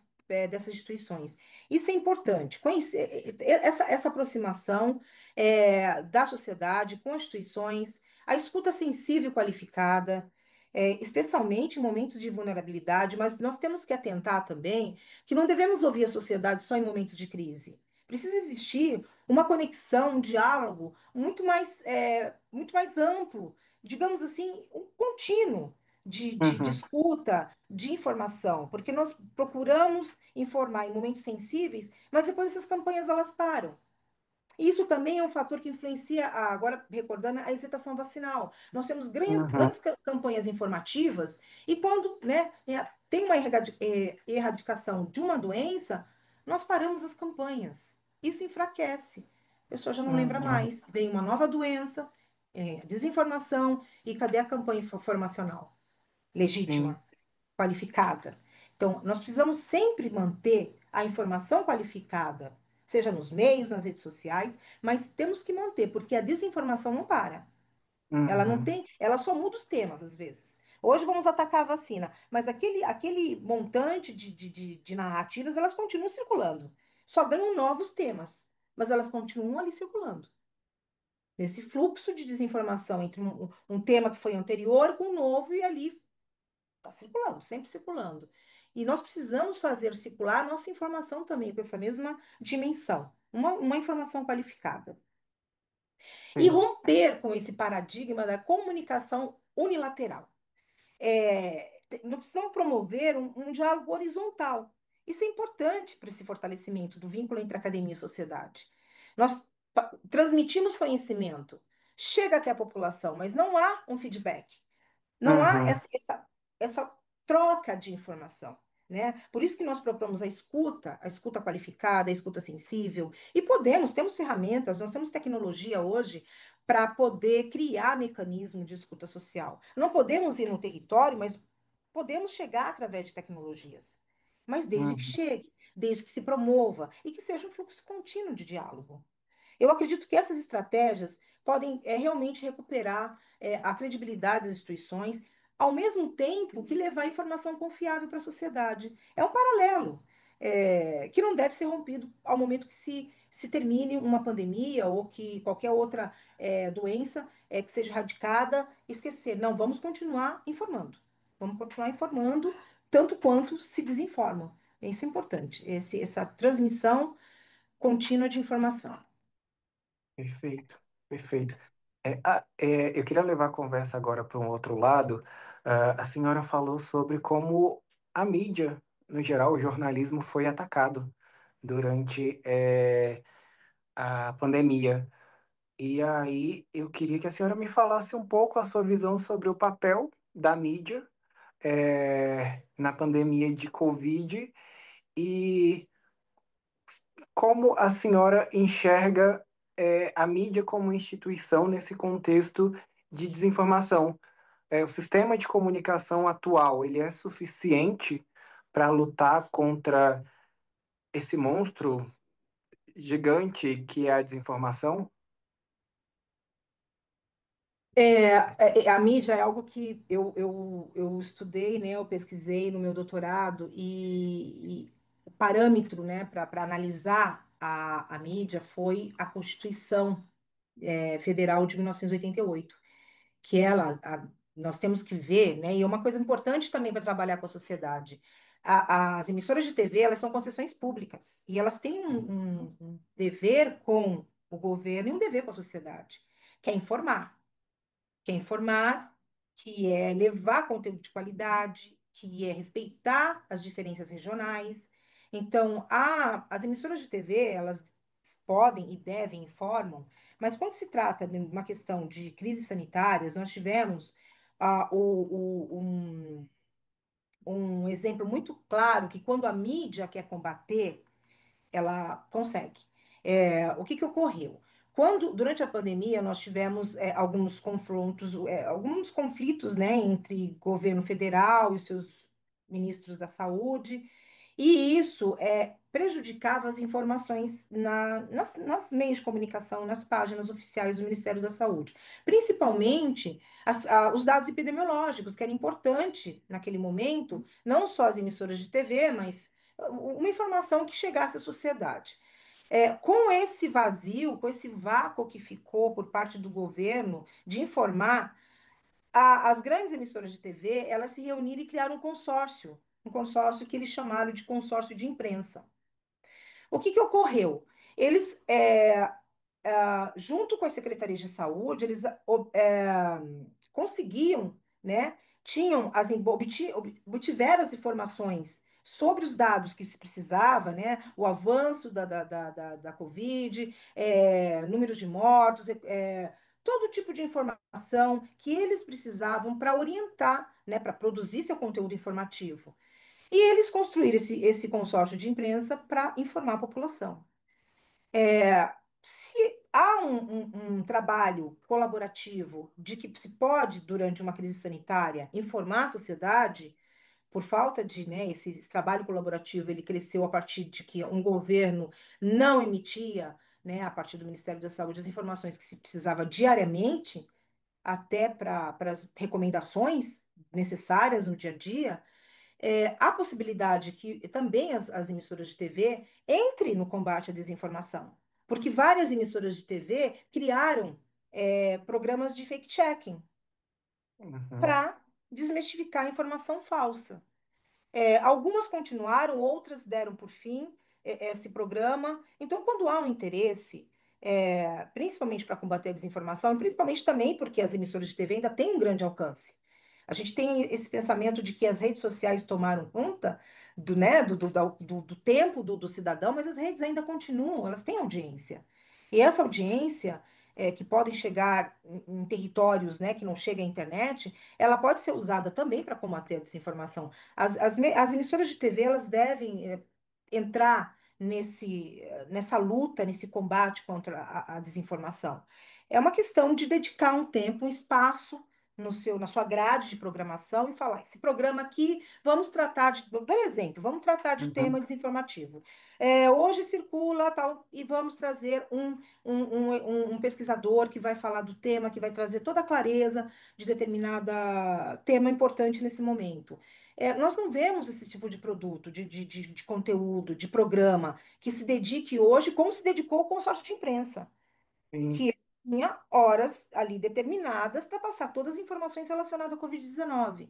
dessas instituições. Isso é importante, conhecer essa aproximação da sociedade com as instituições, a escuta sensível e qualificada, especialmente em momentos de vulnerabilidade, mas nós temos que atentar também que não devemos ouvir a sociedade só em momentos de crise. Precisa existir uma conexão, um diálogo muito mais amplo, digamos assim, um contínuo de uhum, escuta, de informação, porque nós procuramos informar em momentos sensíveis, mas depois essas campanhas elas param. Isso também é um fator que influencia, agora recordando, a hesitação vacinal. Nós temos uhum, grandes campanhas informativas e quando, né, tem uma erradicação de uma doença, nós paramos as campanhas. Isso enfraquece. A pessoa já não lembra uhum, mais. Vem uma nova doença, desinformação, e cadê a campanha informacional? sim, Legítima, qualificada. Então, nós precisamos sempre manter a informação qualificada, seja nos meios, nas redes sociais, mas temos que manter, porque a desinformação não para. Ela não uhum, tem, ela só muda os temas às vezes. Hoje vamos atacar a vacina, mas aquele montante de narrativas, elas continuam circulando. Só ganham novos temas, mas elas continuam ali circulando. Nesse fluxo de desinformação entre um tema que foi anterior com um novo e ali está circulando, sempre circulando. E nós precisamos fazer circular a nossa informação também com essa mesma dimensão, uma informação qualificada. E sim, romper com esse paradigma da comunicação unilateral. Nós precisamos promover um diálogo horizontal. Isso é importante para esse fortalecimento do vínculo entre academia e sociedade. Nós transmitimos conhecimento, chega até a população, mas não há um feedback. Não há uhum, essa troca de informação, né? Por isso que nós propomos a escuta qualificada, a escuta sensível, e temos ferramentas, nós temos tecnologia hoje para poder criar mecanismo de escuta social. Não podemos ir no território, mas podemos chegar através de tecnologias. Mas desde que uhum, chegue, desde que se promova e que seja um fluxo contínuo de diálogo. Eu acredito que essas estratégias podem realmente recuperar a credibilidade das instituições, ao mesmo tempo que levar informação confiável para a sociedade. É um paralelo que não deve ser rompido ao momento que se termine uma pandemia ou que qualquer outra doença que seja erradicada, esquecer. Não, vamos continuar informando. Vamos continuar informando tanto quanto se desinforma. Isso é importante, essa transmissão contínua de informação. perfeito, perfeito. Eu queria levar a conversa agora para um outro lado. A senhora falou sobre como a mídia, no geral, o jornalismo foi atacado durante, a pandemia. E aí eu queria que a senhora me falasse um pouco a sua visão sobre o papel da mídia, na pandemia de Covid e como a senhora enxerga, a mídia como instituição nesse contexto de desinformação. O sistema de comunicação atual, ele é suficiente para lutar contra esse monstro gigante que é a desinformação? A mídia é algo que eu estudei, né, eu pesquisei no meu doutorado e o parâmetro, né, para analisar a mídia foi a Constituição, Federal de 1988, que nós temos que ver, né? E é uma coisa importante também para trabalhar com a sociedade. As emissoras de TV, elas são concessões públicas e elas têm um dever com o governo e um dever com a sociedade, que é informar. Que é informar, que é levar conteúdo de qualidade, que é respeitar as diferenças regionais. Então, as emissoras de TV, elas podem e devem informam, mas quando se trata de uma questão de crises sanitárias, nós tivemos um exemplo muito claro que quando a mídia quer combater ela consegue. O que que ocorreu? Durante a pandemia, nós tivemos alguns confrontos, alguns conflitos, né, entre governo federal e seus ministros da saúde, e isso prejudicava as informações nas meios de comunicação, nas páginas oficiais do Ministério da Saúde, principalmente os dados epidemiológicos, que era importante naquele momento, não só as emissoras de TV, mas uma informação que chegasse à sociedade. Com esse vazio, com esse vácuo que ficou por parte do governo de informar, as grandes emissoras de TV, elas se reuniram e criaram um consórcio que eles chamaram de consórcio de imprensa. O que que ocorreu? Eles, junto com as secretarias de saúde, eles conseguiam, né, obtiveram as informações sobre os dados que se precisava, né, o avanço da Covid, números de mortos, todo tipo de informação que eles precisavam para orientar, né, para produzir seu conteúdo informativo. E eles construíram esse consórcio de imprensa para informar a população. Se há um trabalho colaborativo de que se pode, durante uma crise sanitária, informar a sociedade, por falta de, né, esse trabalho colaborativo, ele cresceu a partir de que um governo não emitia, né, a partir do Ministério da Saúde, as informações que se precisava diariamente, até para as recomendações necessárias no dia a dia. Há possibilidade que também as emissoras de TV entrem no combate à desinformação, porque várias emissoras de TV criaram programas de fact-checking Uhum. para desmistificar a informação falsa. Algumas continuaram, outras deram por fim esse programa. Então, quando há um interesse, principalmente para combater a desinformação, e principalmente também porque as emissoras de TV ainda têm um grande alcance. A gente tem esse pensamento de que as redes sociais tomaram conta do tempo do cidadão, mas as redes ainda continuam, elas têm audiência. E essa audiência, que podem chegar em territórios, né, que não chega à internet, ela pode ser usada também para combater a desinformação. As emissoras de TV elas devem entrar nessa luta, nesse combate contra a desinformação. É uma questão de dedicar um tempo, um espaço na sua grade de programação e falar: esse programa aqui, vamos tratar de, por exemplo, vamos tratar de tema Uhum. desinformativo. Hoje circula tal, e vamos trazer um pesquisador que vai falar do tema, que vai trazer toda a clareza de determinada tema importante nesse momento. Nós não vemos esse tipo de produto, de conteúdo, de programa que se dedique hoje, como se dedicou o consórcio de imprensa, Sim. que tinha horas ali determinadas para passar todas as informações relacionadas à Covid-19.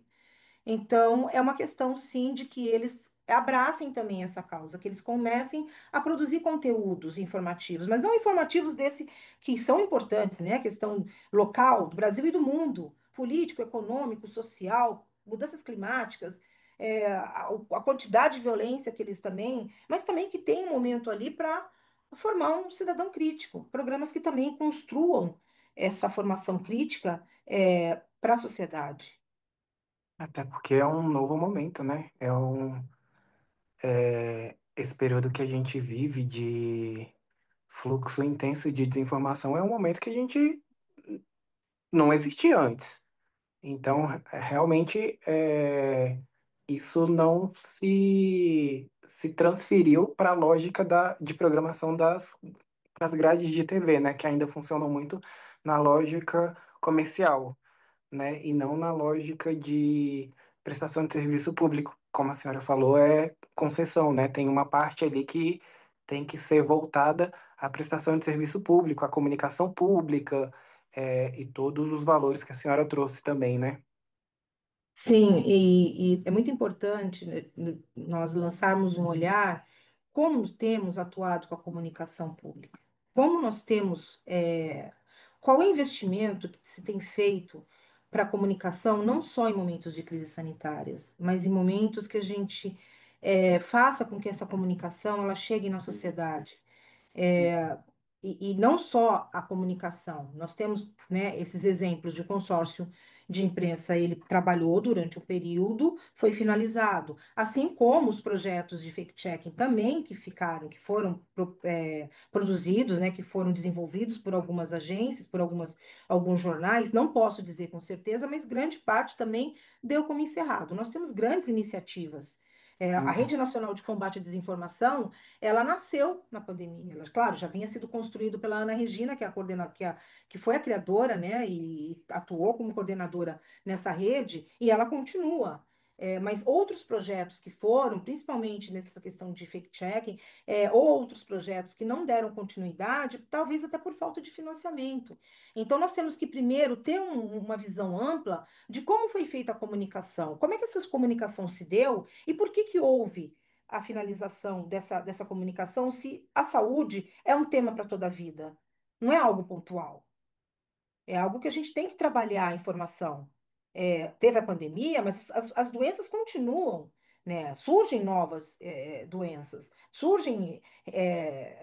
Então, é uma questão, sim, de que eles abracem também essa causa, que eles comecem a produzir conteúdos informativos, mas não informativos desse que são importantes, né? A questão local do Brasil e do mundo, político, econômico, social, mudanças climáticas, a quantidade de violência que eles também, mas também que tem um momento ali para formar um cidadão crítico, programas que também construam essa formação crítica, para a sociedade. Até porque é um novo momento, né? Esse período que a gente vive de fluxo intenso de desinformação é um momento que a gente não existia antes. Então, realmente, isso não se transferiu para a lógica de programação das grades de TV, né? Que ainda funcionam muito na lógica comercial, né? E não na lógica de prestação de serviço público. Como a senhora falou, é concessão, né? Tem uma parte ali que tem que ser voltada à prestação de serviço público, à comunicação pública, e todos os valores que a senhora trouxe também, né? Sim, e é muito importante, né, nós lançarmos um olhar como temos atuado com a comunicação pública, como nós temos, qual é o investimento que se tem feito para a comunicação, não só em momentos de crises sanitárias, mas em momentos que a gente faça com que essa comunicação ela chegue na sociedade. É, e não só a comunicação, nós temos, né, esses exemplos de consórcio de imprensa, ele trabalhou durante um período, foi finalizado, assim como os projetos de fact-checking também que foram produzidos, né, que foram desenvolvidos por algumas agências, alguns jornais, não posso dizer com certeza, mas grande parte também deu como encerrado. Nós temos grandes iniciativas. A Uhum, Rede Nacional de Combate à Desinformação, ela nasceu na pandemia. Ela, claro, já vinha sido construído pela Ana Regina, que é a que foi a criadora, né, e atuou como coordenadora nessa rede, e ela continua. Mas outros projetos que foram, principalmente nessa questão de fact-checking, ou outros projetos que não deram continuidade, talvez até por falta de financiamento. Então, nós temos que primeiro ter uma visão ampla de como foi feita a comunicação, como é que essa comunicação se deu e por que que houve a finalização dessa comunicação se a saúde é um tema para toda a vida, não é algo pontual. É algo que a gente tem que trabalhar a informação. Teve a pandemia, mas as doenças continuam, né? Surgem novas doenças,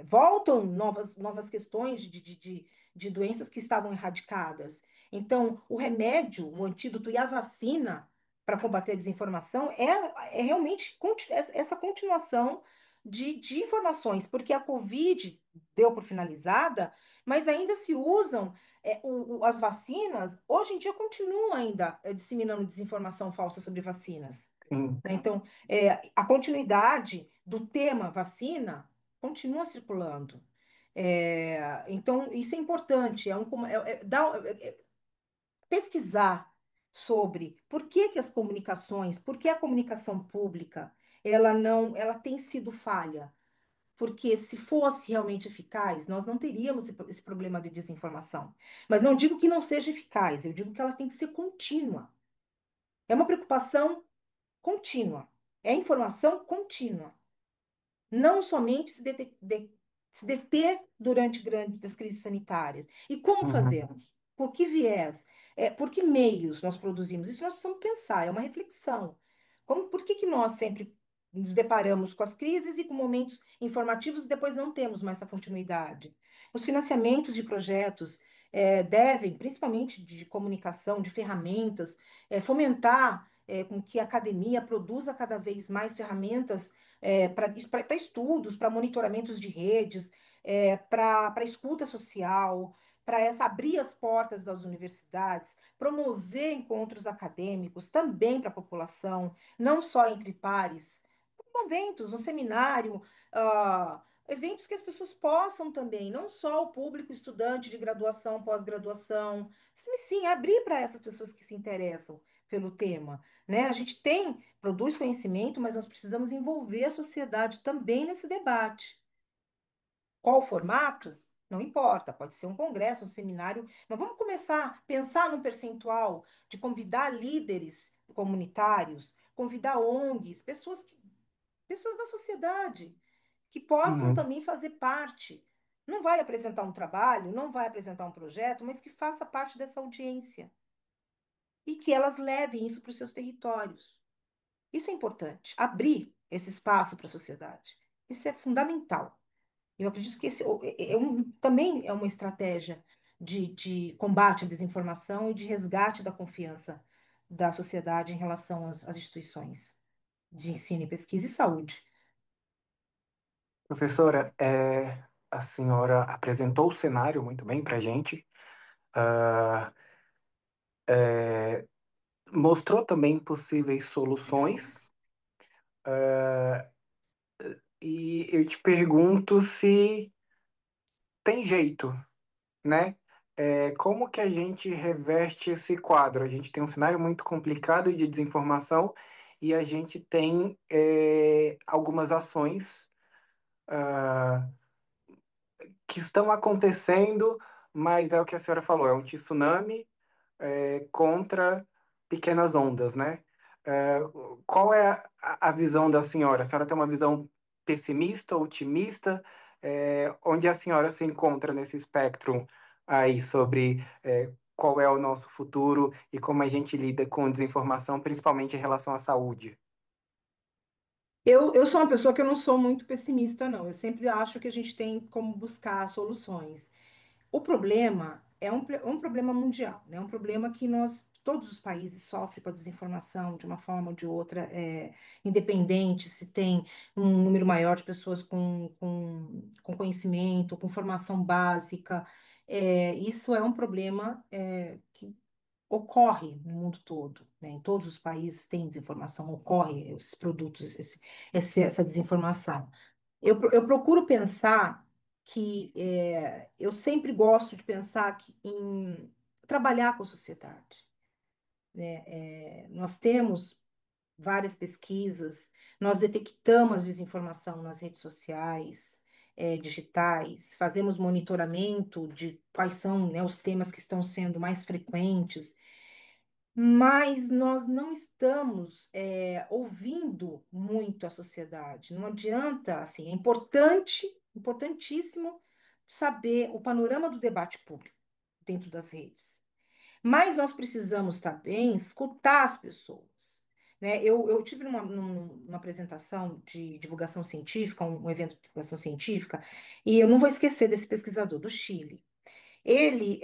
voltam novas questões de doenças que estavam erradicadas. Então, o remédio, o antídoto e a vacina para combater a desinformação é realmente essa continuação de informações, porque a Covid deu por finalizada, mas ainda se usam as vacinas, hoje em dia continuam ainda disseminando desinformação falsa sobre vacinas, sim. né? Então, a continuidade do tema vacina continua circulando. Então, isso é importante, pesquisar sobre por que a comunicação pública, ela tem sido falha. Porque se fosse realmente eficaz, nós não teríamos esse problema de desinformação. Mas não digo que não seja eficaz, eu digo que ela tem que ser contínua. É uma preocupação contínua. É informação contínua. Não somente se deter durante grandes crises sanitárias. E como Uhum. fazemos? Por que viés? Por que meios nós produzimos? Isso nós precisamos pensar, é uma reflexão. Por que que nós sempre nos deparamos com as crises e com momentos informativos e depois não temos mais essa continuidade? Os financiamentos de projetos devem, principalmente de comunicação, de ferramentas, fomentar com que a academia produza cada vez mais ferramentas para estudos, para monitoramentos de redes, para escuta social, para essa abrir as portas das universidades, promover encontros acadêmicos também para a população, não só entre pares, eventos, um seminário, eventos que as pessoas possam também, não só o público estudante de graduação, pós-graduação, sim, abrir para essas pessoas que se interessam pelo tema, né? A gente produz conhecimento, mas nós precisamos envolver a sociedade também nesse debate. Qual o formato? Não importa, pode ser um congresso, um seminário, mas vamos começar a pensar num percentual de convidar líderes comunitários, convidar ONGs, pessoas da sociedade que possam Uhum. também fazer parte. Não vai apresentar um trabalho, não vai apresentar um projeto, mas que faça parte dessa audiência e que elas levem isso para os seus territórios. Isso é importante, abrir esse espaço para a sociedade. Isso é fundamental. Eu acredito que também é uma estratégia de combate à desinformação e de resgate da confiança da sociedade em relação às instituições de ensino e pesquisa e saúde. Professora, a senhora apresentou o cenário muito bem para a gente, ah, mostrou também possíveis soluções, e eu te pergunto se tem jeito, né? Como que a gente reverte esse quadro? A gente tem um cenário muito complicado de desinformação e a gente tem algumas ações que estão acontecendo, mas é o que a senhora falou, é um tsunami contra pequenas ondas, né? É, qual é a visão da senhora? A senhora tem uma visão pessimista, otimista? Onde a senhora se encontra nesse espectro aí sobre qual é o nosso futuro e como a gente lida com desinformação, principalmente em relação à saúde? Eu sou uma pessoa que eu não sou muito pessimista, não. Eu sempre acho que a gente tem como buscar soluções. O problema é um problema mundial, né? Um problema que todos os países sofrem com a desinformação de uma forma ou de outra, independente se tem um número maior de pessoas com conhecimento, com formação básica. Isso é um problema, que ocorre no mundo todo, né? Em todos os países tem desinformação, ocorre esses produtos, essa desinformação. Eu procuro pensar que eu sempre gosto de pensar em trabalhar com a sociedade, né? Nós temos várias pesquisas, nós detectamos desinformação nas redes sociais, digitais, fazemos monitoramento de quais são, né, os temas que estão sendo mais frequentes, mas nós não estamos ouvindo muito a sociedade. Não adianta, assim, é importante, importantíssimo saber o panorama do debate público dentro das redes. Mas nós precisamos também escutar as pessoas. Né? Eu tive numa apresentação de divulgação científica, um evento de divulgação científica, e eu não vou esquecer desse pesquisador do Chile. Ele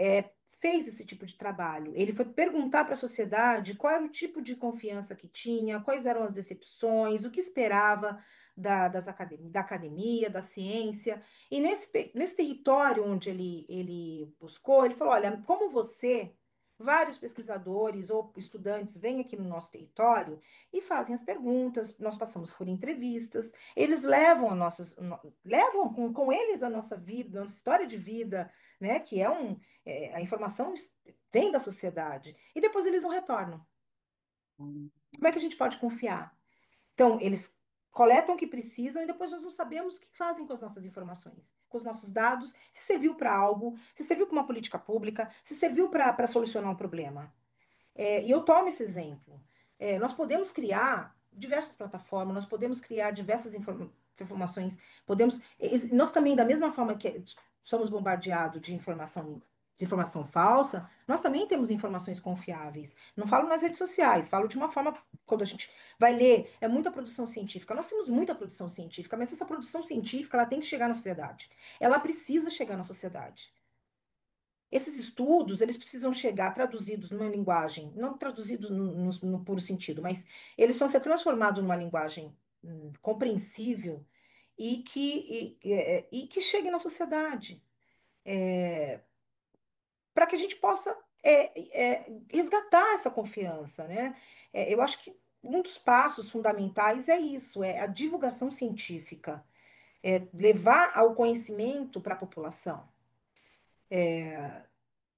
fez esse tipo de trabalho. Ele foi perguntar para a sociedade qual era o tipo de confiança que tinha, quais eram as decepções, o que esperava da academia, da ciência. E nesse território onde ele buscou, ele falou: olha, como você. Vários pesquisadores ou estudantes vêm aqui no nosso território e fazem as perguntas. Nós passamos por entrevistas. Eles levam levam com eles a nossa vida, a nossa história de vida, né? Que a informação vem da sociedade e depois eles não retornam. Como é que a gente pode confiar? Então, eles coletam o que precisam e depois nós não sabemos o que fazem com as nossas informações, com os nossos dados, se serviu para algo, se serviu para uma política pública, se serviu para solucionar um problema. E eu tomo esse exemplo. Nós podemos criar diversas plataformas, nós podemos criar diversas informações, nós também, da mesma forma que somos bombardeados de informação falsa, nós também temos informações confiáveis. Não falo nas redes sociais, falo de uma forma, quando a gente vai ler, é muita produção científica. Nós temos muita produção científica, mas essa produção científica, ela tem que chegar na sociedade. Ela precisa chegar na sociedade. Esses estudos, eles precisam chegar traduzidos numa linguagem, não traduzidos no puro sentido, mas eles vão ser transformados numa linguagem compreensível e que chegue na sociedade, para que a gente possa resgatar essa confiança, né? Eu acho que um dos passos fundamentais é isso, é a divulgação científica, é levar ao conhecimento para a população.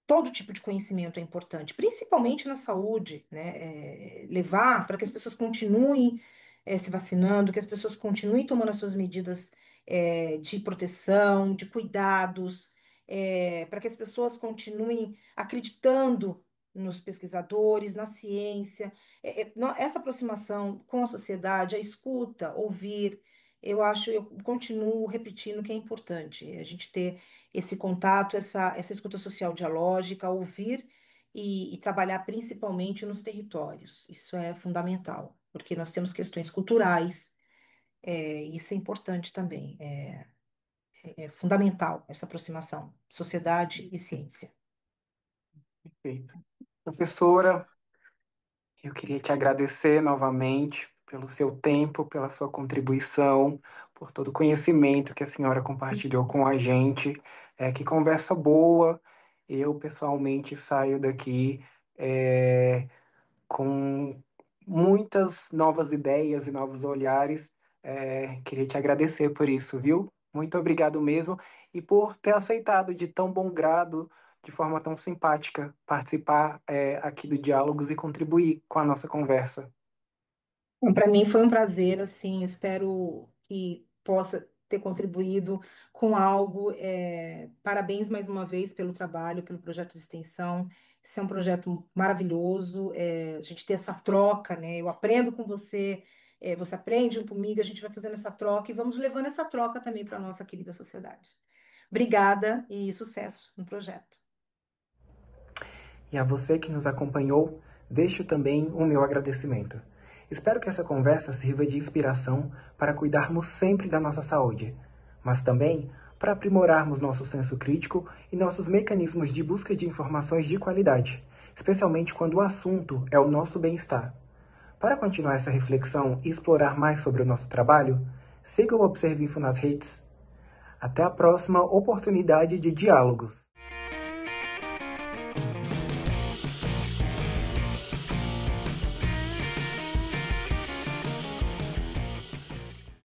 Todo tipo de conhecimento é importante, principalmente na saúde, né? Levar para que as pessoas continuem se vacinando, que as pessoas continuem tomando as suas medidas de proteção, de cuidados, para que as pessoas continuem acreditando nos pesquisadores, na ciência. Essa aproximação com a sociedade, a escuta, ouvir, eu continuo repetindo que é importante a gente ter esse contato, essa escuta social dialógica, ouvir e trabalhar principalmente nos territórios. Isso é fundamental, porque nós temos questões culturais, isso é importante também. É fundamental essa aproximação, sociedade e ciência. Perfeito. Professora, eu queria te agradecer novamente pelo seu tempo, pela sua contribuição, por todo o conhecimento que a senhora compartilhou com a gente. Que conversa boa. Eu, pessoalmente, saio daqui com muitas novas ideias e novos olhares. Queria te agradecer por isso, viu? Muito obrigado mesmo e por ter aceitado de tão bom grado, de forma tão simpática, participar, aqui do Diálogos e contribuir com a nossa conversa. Para mim foi um prazer, assim, espero que possa ter contribuído com algo. Parabéns mais uma vez pelo trabalho, pelo projeto de extensão. Esse é um projeto maravilhoso. A gente ter essa troca, né? Eu aprendo com você, você aprende comigo, a gente vai fazendo essa troca e vamos levando essa troca também para a nossa querida sociedade. Obrigada e sucesso no projeto. E a você que nos acompanhou, deixo também o meu agradecimento. Espero que essa conversa sirva de inspiração para cuidarmos sempre da nossa saúde, mas também para aprimorarmos nosso senso crítico e nossos mecanismos de busca de informações de qualidade, especialmente quando o assunto é o nosso bem-estar. Para continuar essa reflexão e explorar mais sobre o nosso trabalho, siga o Observinfo nas redes. Até a próxima oportunidade de diálogos!